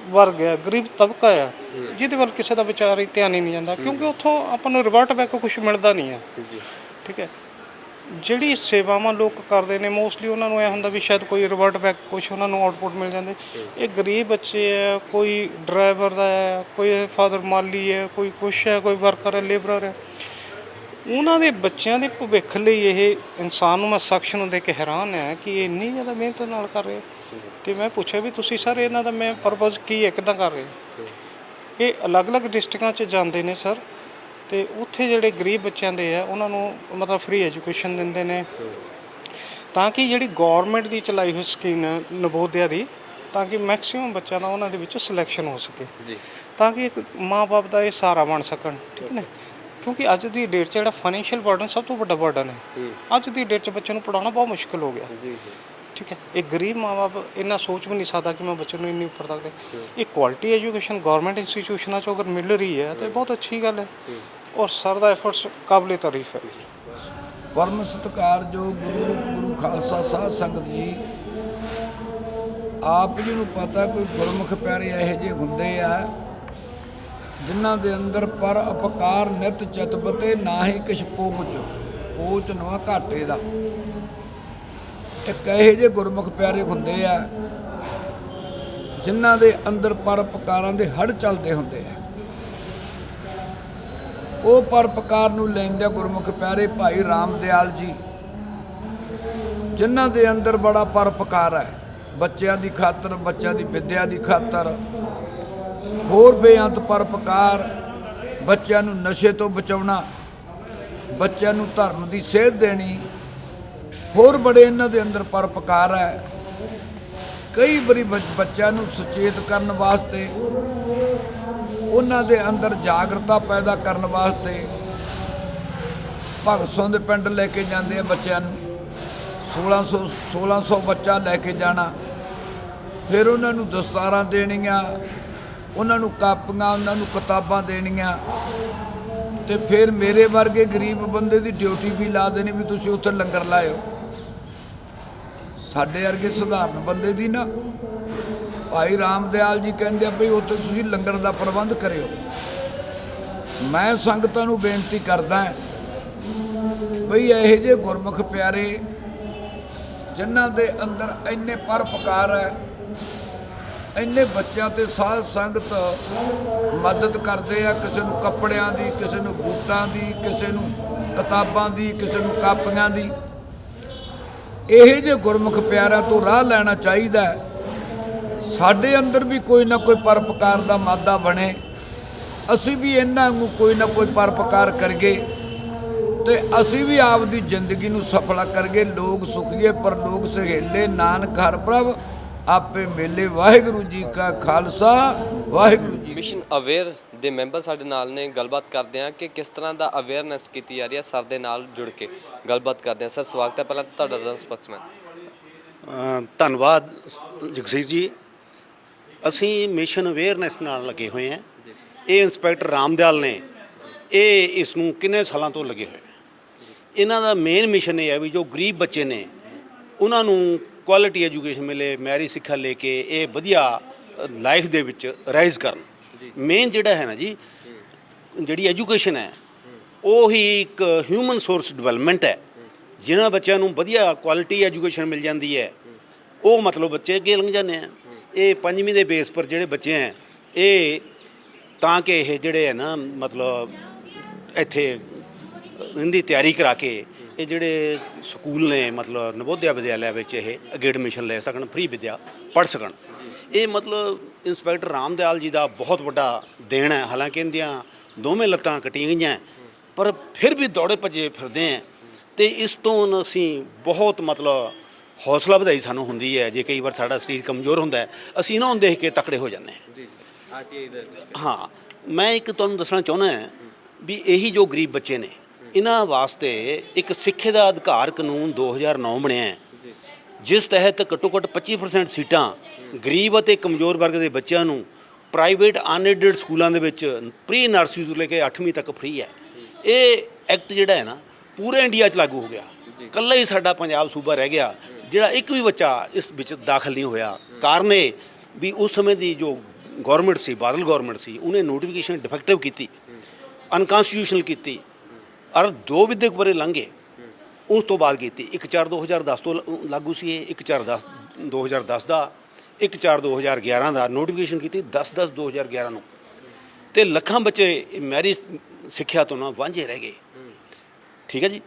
ਵਰਗ ਆ, ਗਰੀਬ ਤਬਕਾ ਆ, ਜਿਹਦੇ ਵੱਲ ਕਿਸੇ ਦਾ ਵਿਚਾਰ ਹੀ ਧਿਆਨ ਹੀ ਨਹੀਂ ਜਾਂਦਾ, ਕਿਉਂਕਿ ਉੱਥੋਂ ਆਪਾਂ ਨੂੰ ਰਿਵਰਟ ਬੈਕ ਕੁਛ ਮਿਲਦਾ ਨਹੀਂ ਆ, ਠੀਕ ਹੈ। ਜਿਹੜੀ ਸੇਵਾਵਾਂ ਲੋਕ ਕਰਦੇ ਨੇ ਮੋਸਟਲੀ ਉਹਨਾਂ ਨੂੰ ਇਹ ਹੁੰਦਾ ਵੀ ਸ਼ਾਇਦ ਕੋਈ ਰਿਵਰਟ ਬੈਕ ਕੁਛ ਉਹਨਾਂ ਨੂੰ ਆਊਟਪੁੱਟ ਮਿਲ ਜਾਂਦੇ। ਇਹ ਗਰੀਬ ਬੱਚੇ ਹੈ, ਕੋਈ ਡਰਾਈਵਰ ਦਾ ਹੈ, ਕੋਈ ਫਾਦਰ ਮਾਲੀ ਹੈ, ਕੋਈ ਕੁਛ ਹੈ, ਕੋਈ ਵਰਕਰ ਹੈ, ਲੇਬਰਰ ਹੈ, ਉਹਨਾਂ ਦੇ ਬੱਚਿਆਂ ਦੇ ਭਵਿੱਖ ਲਈ ਇਹ ਇਨਸਾਨ ਨੂੰ, ਮੈਂ ਸ਼ਖਸ ਨੂੰ ਦੇਖ ਕੇ ਹੈਰਾਨ ਹੈ ਕਿ ਇਹ ਇੰਨੀ ਜ਼ਿਆਦਾ ਮਿਹਨਤ ਨਾਲ ਕਰ ਰਹੇ। ਤੇ ਮੈਂ ਪੁੱਛਿਆ ਵੀ ਤੁਸੀਂ ਸਰ ਇਹਨਾਂ ਦਾ ਮੈਂ ਪਰਪਸ ਕੀ ਹੈ, ਕਿੱਦਾਂ ਕਰ ਰਹੇ? ਇਹ ਅਲੱਗ-ਅਲੱਗ ਡਿਸਟ੍ਰਿਕਟਾਂ 'ਚ ਜਾਂਦੇ ਨੇ ਸਰ, ਤੇ ਉੱਥੇ ਜਿਹੜੇ ਗਰੀਬ ਬੱਚਿਆਂ ਦੇ ਆ ਉਹਨਾਂ ਨੂੰ ਮਤਲਬ ਫ੍ਰੀ ਐਜੂਕੇਸ਼ਨ ਦਿੰਦੇ ਨੇ, ਤਾਂ ਕਿ ਜਿਹੜੀ ਗੌਰਮੈਂਟ ਦੀ ਚਲਾਈ ਹੋਈ ਸਕੀਮ ਨਵੋਦਿਆ ਦੀ, ਤਾਂ ਕਿ ਮੈਕਸਿਮਮ ਬੱਚਿਆਂ ਦਾ ਉਹਨਾਂ ਦੇ ਵਿੱਚ ਸਿਲੈਕਸ਼ਨ ਹੋ ਸਕੇ, ਤਾਂ ਕਿ ਇੱਕ ਮਾਂ ਬਾਪ ਦਾ ਇਹ ਸਹਾਰਾ ਬਣ ਸਕਣ, ਠੀਕ ਨੇ। ਕਿਉਂਕਿ ਅੱਜ ਦੀ ਡੇਟ 'ਚ ਜਿਹੜਾ ਫਾਈਨੈਂਸ਼ੀਅਲ ਬਰਡਨ ਸਭ ਤੋਂ ਵੱਡਾ ਬਰਡਨ ਹੈ। ਅੱਜ ਦੀ ਡੇਟ 'ਚ ਬੱਚੇ ਨੂੰ ਪੜ੍ਹਾਉਣਾ ਬਹੁਤ ਮੁਸ਼ਕਿਲ ਹੋ ਗਿਆ। ਠੀਕ ਹੈ, ਇੱਕ ਗਰੀਬ ਮਾਂ-ਬਾਪ ਇੰਨਾ ਸੋਚ ਵੀ ਨਹੀਂ ਸਕਦਾ ਕਿ ਮੈਂ ਬੱਚੇ ਨੂੰ ਇੰਨੀ ਉੱਪਰ ਤੱਕ ਇਹ ਕੁਆਲਿਟੀ ਐਜੂਕੇਸ਼ਨ ਗਵਰਨਮੈਂਟ ਇੰਸਟੀਟਿਊਸ਼ਨਾਂ 'ਚੋਂ ਅਗਰ ਮਿਲ ਰਹੀ ਹੈ ਤਾਂ ਬਹੁਤ ਅੱਛੀ ਗੱਲ ਹੈ ਔਰ ਸਰ ਦਾ ਐਫਰਟਸ ਕਾਬਲੇ ਤਾਰੀਫ ਹੈ। ਪਰਮ ਸਤਿਕਾਰਯੋਗ ਗੁਰੂ ਰੂਪ ਗੁਰੂ ਖਾਲਸਾ ਸਾਧ ਸੰਗਤ ਜੀ, ਆਪ ਜੀ ਨੂੰ ਪਤਾ ਕੋਈ ਗੁਰਮੁਖ ਪਿਆਰੇ ਇਹੋ ਜਿਹੇ ਹੁੰਦੇ ਆ ਜਿਨ੍ਹਾਂ ਦੇ ਅੰਦਰ ਪਰ ਅਪਕਾਰ ਨਿਤ ਚਿਤਬਤੇ ਨਾ ਹੀ ਕਿਛ ਪੋਚ ਨਵਾ ਘਾਟੇ ਦਾ। ਇੱਕ ਇਹੋ ਜਿਹੇ ਗੁਰਮੁਖ ਪਿਆਰੇ ਹੁੰਦੇ ਆ ਜਿਨ੍ਹਾਂ ਦੇ ਅੰਦਰ ਪਰ ਅਪਕਾਰਾਂ ਦੇ ਹੜ ਚੱਲਦੇ ਹੁੰਦੇ ਆ। ਉਹ ਪਰਪਕਾਰ ਨੂੰ ਲੈਂਦੇ ਗੁਰਮੁਖ ਪਿਆਰੇ ਭਾਈ ਰਾਮਦਿਆਲ ਜੀ, ਜਿਨ੍ਹਾਂ ਦੇ ਅੰਦਰ ਬੜਾ ਪਰਪਕਾਰ ਹੈ ਬੱਚਿਆਂ ਦੀ ਖਾਤਰ, ਬੱਚਿਆਂ ਦੀ ਵਿੱਦਿਆ ਦੀ ਖਾਤਰ, ਹੋਰ ਬੇਅੰਤ ਪਰਪਕਾਰ, ਬੱਚਿਆਂ ਨੂੰ ਨਸ਼ੇ ਤੋਂ ਬਚਾਉਣਾ, ਬੱਚਿਆਂ ਨੂੰ ਧਰਮ ਦੀ ਸੇਧ ਦੇਣੀ, ਹੋਰ ਬੜੇ ਇਹਨਾਂ ਦੇ ਅੰਦਰ ਪਰਪਕਾਰ ਹੈ। ਕਈ ਵਾਰੀ ਬੱਚਿਆਂ ਨੂੰ ਸੁਚੇਤ ਕਰਨ ਵਾਸਤੇ, ਉਹਨਾਂ ਦੇ ਅੰਦਰ ਜਾਗਰਤਾ ਪੈਦਾ ਕਰਨ ਵਾਸਤੇ ਭਗਤ ਸਿੰਘ ਦੇ ਪਿੰਡ ਲੈ ਕੇ ਜਾਂਦੇ ਆ ਬੱਚਿਆਂ ਨੂੰ। 1600 ਬੱਚਾ ਲੈ ਕੇ ਜਾਣਾ, ਫਿਰ ਉਹਨਾਂ ਨੂੰ ਦਸਤਾਰਾਂ ਦੇਣੀਆਂ, ਉਹਨਾਂ ਨੂੰ ਕਾਪੀਆਂ, ਉਹਨਾਂ ਨੂੰ ਕਿਤਾਬਾਂ ਦੇਣੀਆਂ, ਤੇ ਫਿਰ ਮੇਰੇ ਵਰਗੇ ਗਰੀਬ ਬੰਦੇ ਦੀ ਡਿਊਟੀ ਵੀ ਲਾ ਦੇਣੀ ਵੀ ਤੁਸੀਂ ਉੱਥੇ ਲੰਗਰ ਲਾਇਓ। ਸਾਡੇ ਵਰਗੇ ਸਧਾਰਨ ਬੰਦੇ ਦੀ ਨਾ ਭਾਈ ਰਾਮਦਿਆਲ ਜੀ ਕਹਿੰਦੇ ਆ ਵੀ ਉੱਥੇ ਤੁਸੀਂ ਲੰਗਰ ਦਾ ਪ੍ਰਬੰਧ ਕਰਿਓ। ਮੈਂ ਸੰਗਤਾਂ ਨੂੰ ਬੇਨਤੀ ਕਰਦਾ ਬਈ ਇਹੋ ਜਿਹੇ ਗੁਰਮੁਖ ਪਿਆਰੇ ਜਿਨ੍ਹਾਂ ਦੇ ਅੰਦਰ ਇੰਨੇ ਪਰਪਕਾਰ ਹੈ, ਇੰਨੇ ਬੱਚਿਆਂ ਤੇ ਸਾਧ ਸੰਗਤ ਮਦਦ ਕਰਦੇ ਆ, ਕਿਸੇ ਨੂੰ ਕੱਪੜਿਆਂ ਦੀ, ਕਿਸੇ ਨੂੰ ਬੂਟਾਂ ਦੀ, ਕਿਸੇ ਨੂੰ ਕਿਤਾਬਾਂ ਦੀ, ਕਿਸੇ ਨੂੰ ਕਾਪੀਆਂ ਦੀ। ਇਹੋ ਜਿਹੇ ਗੁਰਮੁਖ ਪਿਆਰਿਆਂ ਤੋਂ ਰਾਹ ਲੈਣਾ ਚਾਹੀਦਾ ਹੈ। ਸਾਡੇ ਅੰਦਰ ਵੀ ਕੋਈ ਨਾ ਕੋਈ ਪਰਪਕਾਰ ਦਾ ਮਾਦਾ ਬਣੇ, ਅਸੀਂ ਵੀ ਇਹਨਾਂ ਨੂੰ ਕੋਈ ਨਾ ਕੋਈ ਪਰਪਕਾਰ ਕਰੀਏ ਤੇ ਅਸੀਂ ਵੀ ਆਪਦੀ ਜ਼ਿੰਦਗੀ ਨੂੰ ਸਫਲਾ ਕਰੀਏ। ਲੋਕ ਸੁਖੀਏ ਪਰਲੋਕ ਸਹੇਲੇ, ਨਾਨਕ ਹਰ ਪ੍ਰਭ ਆਪੇ ਮੇਲੇ। ਵਾਹਿਗੁਰੂ ਜੀ ਕਾ ਖਾਲਸਾ, ਵਾਹਿਗੁਰੂ ਜੀ। ਮਿਸ਼ਨ ਅਵੇਅਰ ਦੇ ਮੈਂਬਰ ਸਾਡੇ ਨਾਲ ਨੇ, ਗੱਲਬਾਤ ਕਰਦੇ ਹਾਂ ਕਿ ਕਿਸ ਤਰ੍ਹਾਂ ਦਾ ਅਵੇਅਰਨੈਸ ਕੀਤੀ ਜਾ ਰਹੀ ਹੈ। ਸਰ ਦੇ ਨਾਲ ਜੁੜ ਕੇ ਗੱਲਬਾਤ ਕਰਦੇ ਹਾਂ। ਸਰ ਸਵਾਗਤ ਹੈ ਪਹਿਲਾਂ ਤੁਹਾਡਾ ਦਾ ਸਪੋਕਸਮੈਨ। ਧੰਨਵਾਦ ਜਗਸੀਰ ਜੀ। ਅਸੀਂ ਮਿਸ਼ਨ ਅਵੇਅਰਨੈਸ ਨਾਲ ਲੱਗੇ ਹੋਏ ਹਾਂ। ਇਹ ਇੰਸਪੈਕਟਰ ਰਾਮਦਿਆਲ ਨੇ ਇਸ ਨੂੰ ਕਿੰਨੇ ਸਾਲਾਂ ਤੋਂ ਲੱਗੇ ਹੋਏ। ਇਹਨਾਂ ਦਾ ਮੇਨ ਮਿਸ਼ਨ ਇਹ ਹੈ ਵੀ ਜੋ ਗਰੀਬ ਬੱਚੇ ਨੇ ਉਹਨਾਂ ਨੂੰ ਕੁਆਲਿਟੀ ਐਜੂਕੇਸ਼ਨ ਮਿਲੇ, ਮੈਰੀ ਸਿੱਖਿਆ ਲੈ ਕੇ ਇਹ ਵਧੀਆ ਲਾਈਫ ਦੇ ਵਿੱਚ ਰਾਈਜ਼ ਕਰਨ। ਮੇਨ ਜਿਹੜਾ ਹੈ ਨਾ ਜੀ, ਜਿਹੜੀ ਐਜੂਕੇਸ਼ਨ ਹੈ ਉਹ ਹੀ ਇੱਕ ਹਿਊਮਨ ਸੋਰਸ ਡਿਵੈਲਪਮੈਂਟ ਹੈ। ਜਿਨ੍ਹਾਂ ਬੱਚਿਆਂ ਨੂੰ ਵਧੀਆ ਕੁਆਲਿਟੀ ਐਜੂਕੇਸ਼ਨ ਮਿਲ ਜਾਂਦੀ ਹੈ ਉਹ ਮਤਲਬ ਬੱਚੇ ਅੱਗੇ ਲੰਘ ਜਾਂਦੇ ਆ। ਇਹ ਪੰਜਵੀਂ ਦੇ ਬੇਸ ਪਰ ਜਿਹੜੇ ਬੱਚੇ ਹੈ ਇਹ ਤਾਂ ਕਿ ਇਹ ਜਿਹੜੇ ਹੈ ਨਾ ਮਤਲਬ ਇੱਥੇ ਇਹਦੀ ਤਿਆਰੀ ਕਰਾ ਕੇ ਇਹ ਜਿਹੜੇ ਸਕੂਲ ਨੇ ਮਤਲਬ ਨਵੋਦਿਆ ਵਿਦਿਆਲਿਆ ਵਿੱਚ ਇਹ ਅੱਗੇ ਐਡਮਿਸ਼ਨ ਲੈ ਸਕਣ, ਫ੍ਰੀ ਵਿੱਦਿਆ ਪੜ੍ਹ ਸਕਣ। ਇਹ ਮਤਲਬ ਇੰਸਪੈਕਟਰ ਰਾਮਦਿਆਲ ਜੀ ਦਾ ਬਹੁਤ ਵੱਡਾ ਦੇਣ ਹੈ। ਹਾਲਾਂਕਿ ਇਹਦੀਆਂ ਦੋਵੇਂ ਲੱਤਾਂ ਕੱਟੀਆਂ ਗਈਆਂ ਪਰ ਫਿਰ ਵੀ ਦੌੜੇ ਭੱਜੇ ਫਿਰਦੇ ਹੈ। ਅਤੇ ਇਸ ਤੋਂ ਅਸੀਂ ਬਹੁਤ ਮਤਲਬ ਹੌਸਲਾ ਵਧਾਈ ਸਾਨੂੰ ਹੁੰਦੀ ਹੈ। ਜੇ ਕਈ ਵਾਰ ਸਾਡਾ ਸਰੀਰ ਕਮਜ਼ੋਰ ਹੁੰਦਾ ਅਸੀਂ ਇਹਨਾਂ ਨੂੰ ਦੇਖ ਕੇ ਤਕੜੇ ਹੋ ਜਾਂਦੇ ਹਾਂ। ਹਾਂ, ਮੈਂ ਇੱਕ ਤੁਹਾਨੂੰ ਦੱਸਣਾ ਚਾਹੁੰਦਾ ਵੀ ਇਹੀ ਜੋ ਗਰੀਬ ਬੱਚੇ ਨੇ ਇਹਨਾਂ ਵਾਸਤੇ ਇੱਕ ਸਿੱਖਿਆ ਦਾ ਅਧਿਕਾਰ ਕਾਨੂੰਨ 2009 ਬਣਿਆ ਹੈ, ਜਿਸ ਤਹਿਤ ਘੱਟੋ ਘੱਟ 25% ਸੀਟਾਂ ਗਰੀਬ ਅਤੇ ਕਮਜ਼ੋਰ ਵਰਗ ਦੇ ਬੱਚਿਆਂ ਨੂੰ ਪ੍ਰਾਈਵੇਟ ਅਨਏਡਡ ਸਕੂਲਾਂ ਦੇ ਵਿੱਚ ਪ੍ਰੀ ਨਰਸਰੀ ਤੋਂ ਲੈ ਕੇ 8ਵੀਂ ਤੱਕ ਫ੍ਰੀ ਹੈ। ਇਹ ਐਕਟ ਜਿਹੜਾ ਹੈ ਨਾ ਪੂਰੇ ਇੰਡੀਆ 'ਚ ਲਾਗੂ ਹੋ ਗਿਆ। ਇਕੱਲਾ ਹੀ ਸਾਡਾ ਪੰਜਾਬ ਸੂਬਾ ਰਹਿ ਗਿਆ ਜਿਹੜਾ ਇੱਕ ਵੀ ਬੱਚਾ ਇਸ ਵਿੱਚ ਦਾਖਲ ਨਹੀਂ ਹੋਇਆ। ਕਾਰਨ ਇਹ ਵੀ ਉਸ ਸਮੇਂ ਦੀ ਜੋ ਗੌਰਮੈਂਟ ਸੀ, ਬਾਦਲ ਗੌਰਮੈਂਟ ਸੀ, ਉਹਨੇ ਨੋਟੀਫਿਕੇਸ਼ਨ ਡਿਫੈਕਟਿਵ ਕੀਤੀ, ਅਨਕਨਸਟੀਟਿਊਸ਼ਨਲ ਕੀਤੀ ਔਰ 2 ਵਿਦਿਅਕ ਵਰ੍ਹੇ ਲੰਘੇ ਉਸ ਤੋਂ ਬਾਅਦ ਕੀਤੀ। 1/4/2010 ਤੋਂ ਲਾਗੂ ਸੀ ਇਹ, 1/4/2010 ਦਾ, 1/4/2011 ਦਾ ਨੋਟੀਫਿਕੇਸ਼ਨ ਕੀਤੀ, 10/10/2011 ਨੂੰ। ਅਤੇ ਲੱਖਾਂ ਬੱਚੇ ਮੈਰੀ ਸਿੱਖਿਆ ਤੋਂ ਨਾ ਵਾਂਝੇ ਰਹਿ ਗਏ। ਠੀਕ ਹੈ ਜੀ।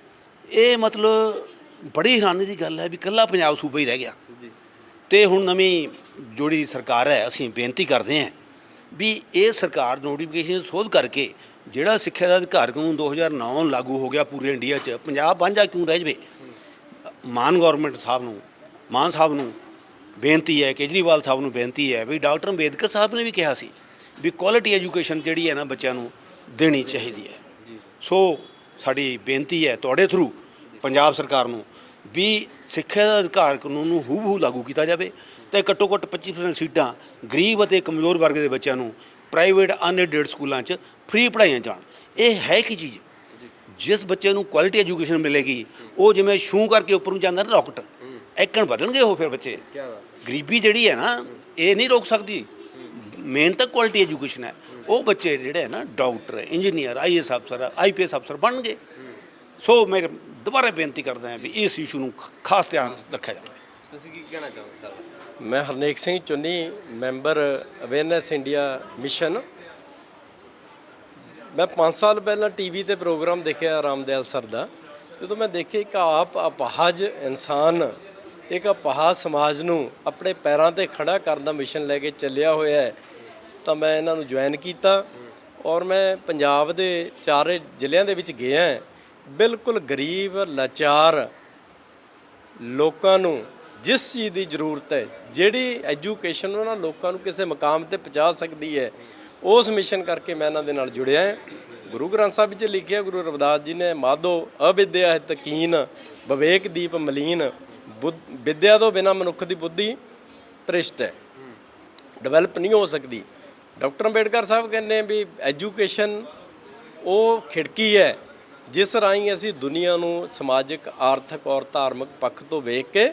ਇਹ ਮਤਲਬ ਬੜੀ ਹੈਰਾਨੀ ਦੀ ਗੱਲ ਹੈ ਵੀ ਇਕੱਲਾ ਪੰਜਾਬ ਸੂਬਾ ਹੀ ਰਹਿ ਗਿਆ। ਅਤੇ ਹੁਣ ਨਵੀਂ ਜਿਹੜੀ ਸਰਕਾਰ ਹੈ ਅਸੀਂ ਬੇਨਤੀ ਕਰਦੇ ਹਾਂ ਵੀ ਇਹ ਸਰਕਾਰ ਨੋਟੀਫਿਕੇਸ਼ਨ ਸੋਧ ਕਰਕੇ ਜਿਹੜਾ ਸਿੱਖਿਆ ਦਾ ਅਧਿਕਾਰ ਕਾਨੂੰਨ 2009 ਲਾਗੂ ਹੋ ਗਿਆ ਪੂਰੇ ਇੰਡੀਆ 'ਚ, ਪੰਜਾਬ ਵਾਂਝਾ ਕਿਉਂ ਰਹਿ ਜਾਵੇ। ਮਾਨ ਗੌਰਮੈਂਟ ਸਾਹਿਬ ਨੂੰ, ਮਾਨ ਸਾਹਿਬ ਨੂੰ ਬੇਨਤੀ ਹੈ, ਕੇਜਰੀਵਾਲ ਸਾਹਿਬ ਨੂੰ ਬੇਨਤੀ ਹੈ ਵੀ ਡਾਕਟਰ ਅੰਬੇਦਕਰ ਸਾਹਿਬ ਨੇ ਵੀ ਕਿਹਾ ਸੀ ਵੀ ਕੁਆਲਿਟੀ ਐਜੂਕੇਸ਼ਨ ਜਿਹੜੀ ਹੈ ਨਾ ਬੱਚਿਆਂ ਨੂੰ ਦੇਣੀ ਚਾਹੀਦੀ ਹੈ। ਸੋ ਸਾਡੀ ਬੇਨਤੀ ਹੈ ਤੁਹਾਡੇ ਥਰੂ ਪੰਜਾਬ ਸਰਕਾਰ ਨੂੰ ਵੀ ਸਿੱਖਿਆ ਦਾ ਅਧਿਕਾਰ ਕਾਨੂੰਨ ਨੂੰ ਹੂਬਹੂ ਲਾਗੂ ਕੀਤਾ ਜਾਵੇ ਤੇ ਘੱਟੋ ਘੱਟ 25% ਸੀਟਾਂ ਗਰੀਬ ਅਤੇ ਕਮਜ਼ੋਰ ਵਰਗ ਦੇ ਬੱਚਿਆਂ ਨੂੰ ਪ੍ਰਾਈਵੇਟ ਅਨਏਡਡ ਸਕੂਲਾਂ 'ਚ ਫ੍ਰੀ ਪੜ੍ਹਾਈਆਂ ਜਾਣ। ਇਹ ਹੈ ਕੀ ਚੀਜ਼, ਜਿਸ ਬੱਚੇ ਨੂੰ ਕੁਆਲਿਟੀ ਐਜੂਕੇਸ਼ਨ ਮਿਲੇਗੀ ਉਹ ਜਿਵੇਂ ਛੂੰ ਕਰਕੇ ਉੱਪਰ ਨੂੰ ਜਾਂਦਾ ਨਾ ਰਾਕਟ, ਐਕਣ ਵਧਣਗੇ ਉਹ ਫਿਰ ਬੱਚੇ। ਗਰੀਬੀ ਜਿਹੜੀ ਹੈ ਨਾ ਇਹ ਨਹੀਂ ਰੋਕ ਸਕਦੀ, ਮੇਨ ਤਾਂ ਕੁਆਲਿਟੀ ਐਜੂਕੇਸ਼ਨ ਹੈ। ਉਹ ਬੱਚੇ ਜਿਹੜੇ ਹੈ ਨਾ ਡਾਕਟਰ, ਇੰਜੀਨੀਅਰ, ਆਈਐਸ ਅਫਸਰ, ਆਈਪੀਐਸ ਅਫਸਰ ਬਣਨਗੇ। ਸੋ ਮੈਂ ਦੁਬਾਰਾ ਬੇਨਤੀ ਕਰਦਾ ਹਾਂ ਵੀ ਇਸ ਇਸ਼ੂ ਨੂੰ ਖਾਸ ਧਿਆਨ ਰੱਖਿਆ ਜਾਵੇ। ਤੁਸੀਂ ਕੀ ਕਹਿਣਾ ਚਾਹੋਗੇ ਸਰ? ਮੈਂ ਹਰਨੇਕ ਸਿੰਘ ਚੁੰਨੀ, ਮੈਂਬਰ ਅਵੇਅਰਨੈਸ ਇੰਡੀਆ ਮਿਸ਼ਨ। ਮੈਂ 5 ਸਾਲ ਪਹਿਲਾਂ ਟੀਵੀ ਤੇ ਪ੍ਰੋਗਰਾਮ ਦੇਖਿਆ ਰਾਮਦਿਆਲ ਸਰ ਦਾ। ਜਦੋਂ ਮੈਂ ਦੇਖਿਆ ਇੱਕ ਆਪ ਅਪਾਹਜ ਇਨਸਾਨ ਇੱਕ ਅਪਾਹਜ ਸਮਾਜ ਨੂੰ ਆਪਣੇ ਪੈਰਾਂ ਤੇ ਖੜਾ ਕਰਨ ਦਾ ਮਿਸ਼ਨ ਲੈ ਕੇ ਚੱਲਿਆ ਹੋਇਆ ਹੈ, ਤਾਂ ਮੈਂ ਇਹਨਾਂ ਨੂੰ ਜੁਆਇਨ ਕੀਤਾ ਔਰ ਮੈਂ ਪੰਜਾਬ ਦੇ 4 ਜ਼ਿਲ੍ਹਿਆਂ ਦੇ ਵਿੱਚ ਗਿਆ। ਬਿਲਕੁਲ ਗਰੀਬ ਲਾਚਾਰ ਲੋਕਾਂ ਨੂੰ ਜਿਸ ਚੀਜ਼ ਦੀ ਜ਼ਰੂਰਤ ਹੈ, ਜਿਹੜੀ ਐਜੂਕੇਸ਼ਨ ਉਹਨਾਂ ਲੋਕਾਂ ਨੂੰ ਕਿਸੇ ਮੁਕਾਮ ਤੇ ਪਹੁੰਚਾ ਸਕਦੀ ਹੈ, ਉਸ ਮਿਸ਼ਨ ਕਰਕੇ ਮੈਂ ਇਹਨਾਂ ਦੇ ਨਾਲ ਜੁੜਿਆ। ਗੁਰੂ ਗ੍ਰੰਥ ਸਾਹਿਬ ਵਿੱਚ ਲਿਖਿਆ, ਗੁਰੂ ਰਵਿਦਾਸ ਜੀ ਨੇ ਮਾਧੋ ਅਵਿਦਿਆ ਹਿਤ ਕੀਨ ਵਿਵੇਕ ਦੀਪ ਮਲੀਨ, ਵਿਦਿਆ ਤੋਂ ਬਿਨਾਂ ਮਨੁੱਖ ਦੀ ਬੁੱਧੀ ਭ੍ਰਿਸ਼ਟ ਹੈ, ਡਿਵੈਲਪ ਨਹੀਂ ਹੋ ਸਕਦੀ। ਡਾਕਟਰ ਅੰਬੇਡਕਰ ਸਾਹਿਬ ਕਹਿੰਦੇ ਵੀ ਐਜੂਕੇਸ਼ਨ ਉਹ ਖਿੜਕੀ ਹੈ ਜਿਸ ਰਾਹੀਂ ਅਸੀਂ ਦੁਨੀਆ ਨੂੰ ਸਮਾਜਿਕ, ਆਰਥਿਕ ਔਰ ਧਾਰਮਿਕ ਪੱਖ ਤੋਂ ਵੇਖ ਕੇ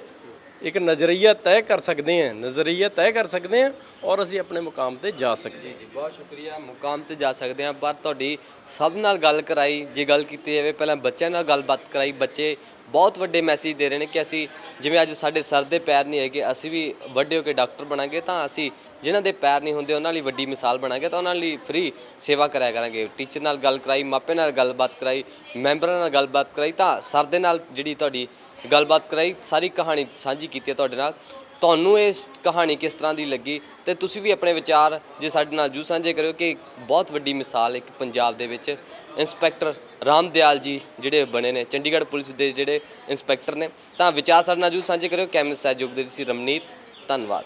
ਇੱਕ ਨਜ਼ਰੀਆ ਤੈਅ ਕਰ ਸਕਦੇ ਹਾਂ ਔਰ ਅਸੀਂ ਆਪਣੇ ਮੁਕਾਮ ਤੇ ਜਾ ਸਕਦੇ ਹਾਂ। ਬਹੁਤ ਸ਼ੁਕਰੀਆ। ਮੁਕਾਮ ਤੇ ਜਾ ਸਕਦੇ ਹਾਂ, ਪਰ ਤੁਹਾਡੀ ਸਭ ਨਾਲ ਗੱਲ ਕਰਾਈ। ਜੇ ਗੱਲ ਕੀਤੀ ਜਾਵੇ ਪਹਿਲਾਂ ਬੱਚਿਆਂ ਨਾਲ ਗੱਲਬਾਤ ਕਰਾਈ, ਬੱਚੇ ਬਹੁਤ ਵੱਡੇ ਮੈਸੇਜ ਦੇ ਰਹੇ ਨੇ ਕਿ ਅਸੀਂ ਜਿਵੇਂ ਅੱਜ ਸਾਡੇ ਸਰ ਦੇ ਪੈਰ ਨਹੀਂ ਹੈਗੇ, ਅਸੀਂ ਵੀ ਵੱਡੇ ਹੋ ਕੇ ਡਾਕਟਰ ਬਣਾਂਗੇ, ਤਾਂ ਅਸੀਂ ਜਿਨ੍ਹਾਂ ਦੇ ਪੈਰ ਨਹੀਂ ਹੁੰਦੇ ਉਹਨਾਂ ਲਈ ਵੱਡੀ ਮਿਸਾਲ ਬਣਾਂਗੇ, ਤਾਂ ਉਹਨਾਂ ਲਈ ਫ੍ਰੀ ਸੇਵਾ ਕਰਿਆ ਕਰਾਂਗੇ। ਟੀਚਰ ਨਾਲ ਗੱਲ ਕਰਾਈ, ਮਾਪੇ ਨਾਲ ਗੱਲਬਾਤ ਕਰਾਈ, ਮੈਂਬਰਾਂ ਨਾਲ ਗੱਲਬਾਤ ਕਰਾਈ, ਤਾਂ ਸਰ ਦੇ ਨਾਲ ਜਿਹੜੀ ਤੁਹਾਡੀ ਗੱਲਬਾਤ ਕਰਾਈ, ਸਾਰੀ ਕਹਾਣੀ ਸਾਂਝੀ ਕੀਤੀ ਹੈ ਤੁਹਾਡੇ ਨਾਲ। ਤੁਹਾਨੂੰ ਇਹ ਕਹਾਣੀ ਕਿਸ ਤਰ੍ਹਾਂ ਦੀ ਲੱਗੀ ਤੇ ਤੁਸੀਂ ਵੀ ਆਪਣੇ ਵਿਚਾਰ ਜੇ ਸਾਡੇ ਨਾਲ ਜੂ ਸਾਂਝੇ ਕਰਿਓ ਕਿ ਬਹੁਤ ਵੱਡੀ ਮਿਸਾਲ ਇੱਕ ਪੰਜਾਬ ਦੇ ਵਿੱਚ ਇੰਸਪੈਕਟਰ ਰਾਮਦਿਆਲ ਜੀ ਜਿਹੜੇ ਬਣੇ ਨੇ, ਚੰਡੀਗੜ੍ਹ ਪੁਲਿਸ ਦੇ ਜਿਹੜੇ ਇੰਸਪੈਕਟਰ ਨੇ, ਤਾਂ ਵਿਚਾਰ ਸਾਡੇ ਨਾਲ ਜੂ ਸਾਂਝੇ ਕਰਿਓ। ਕੈਮਰਾ ਸਹਿਯੋਗ ਦੇ ਸੀ ਰਮਨੀਤ। ਧੰਨਵਾਦ।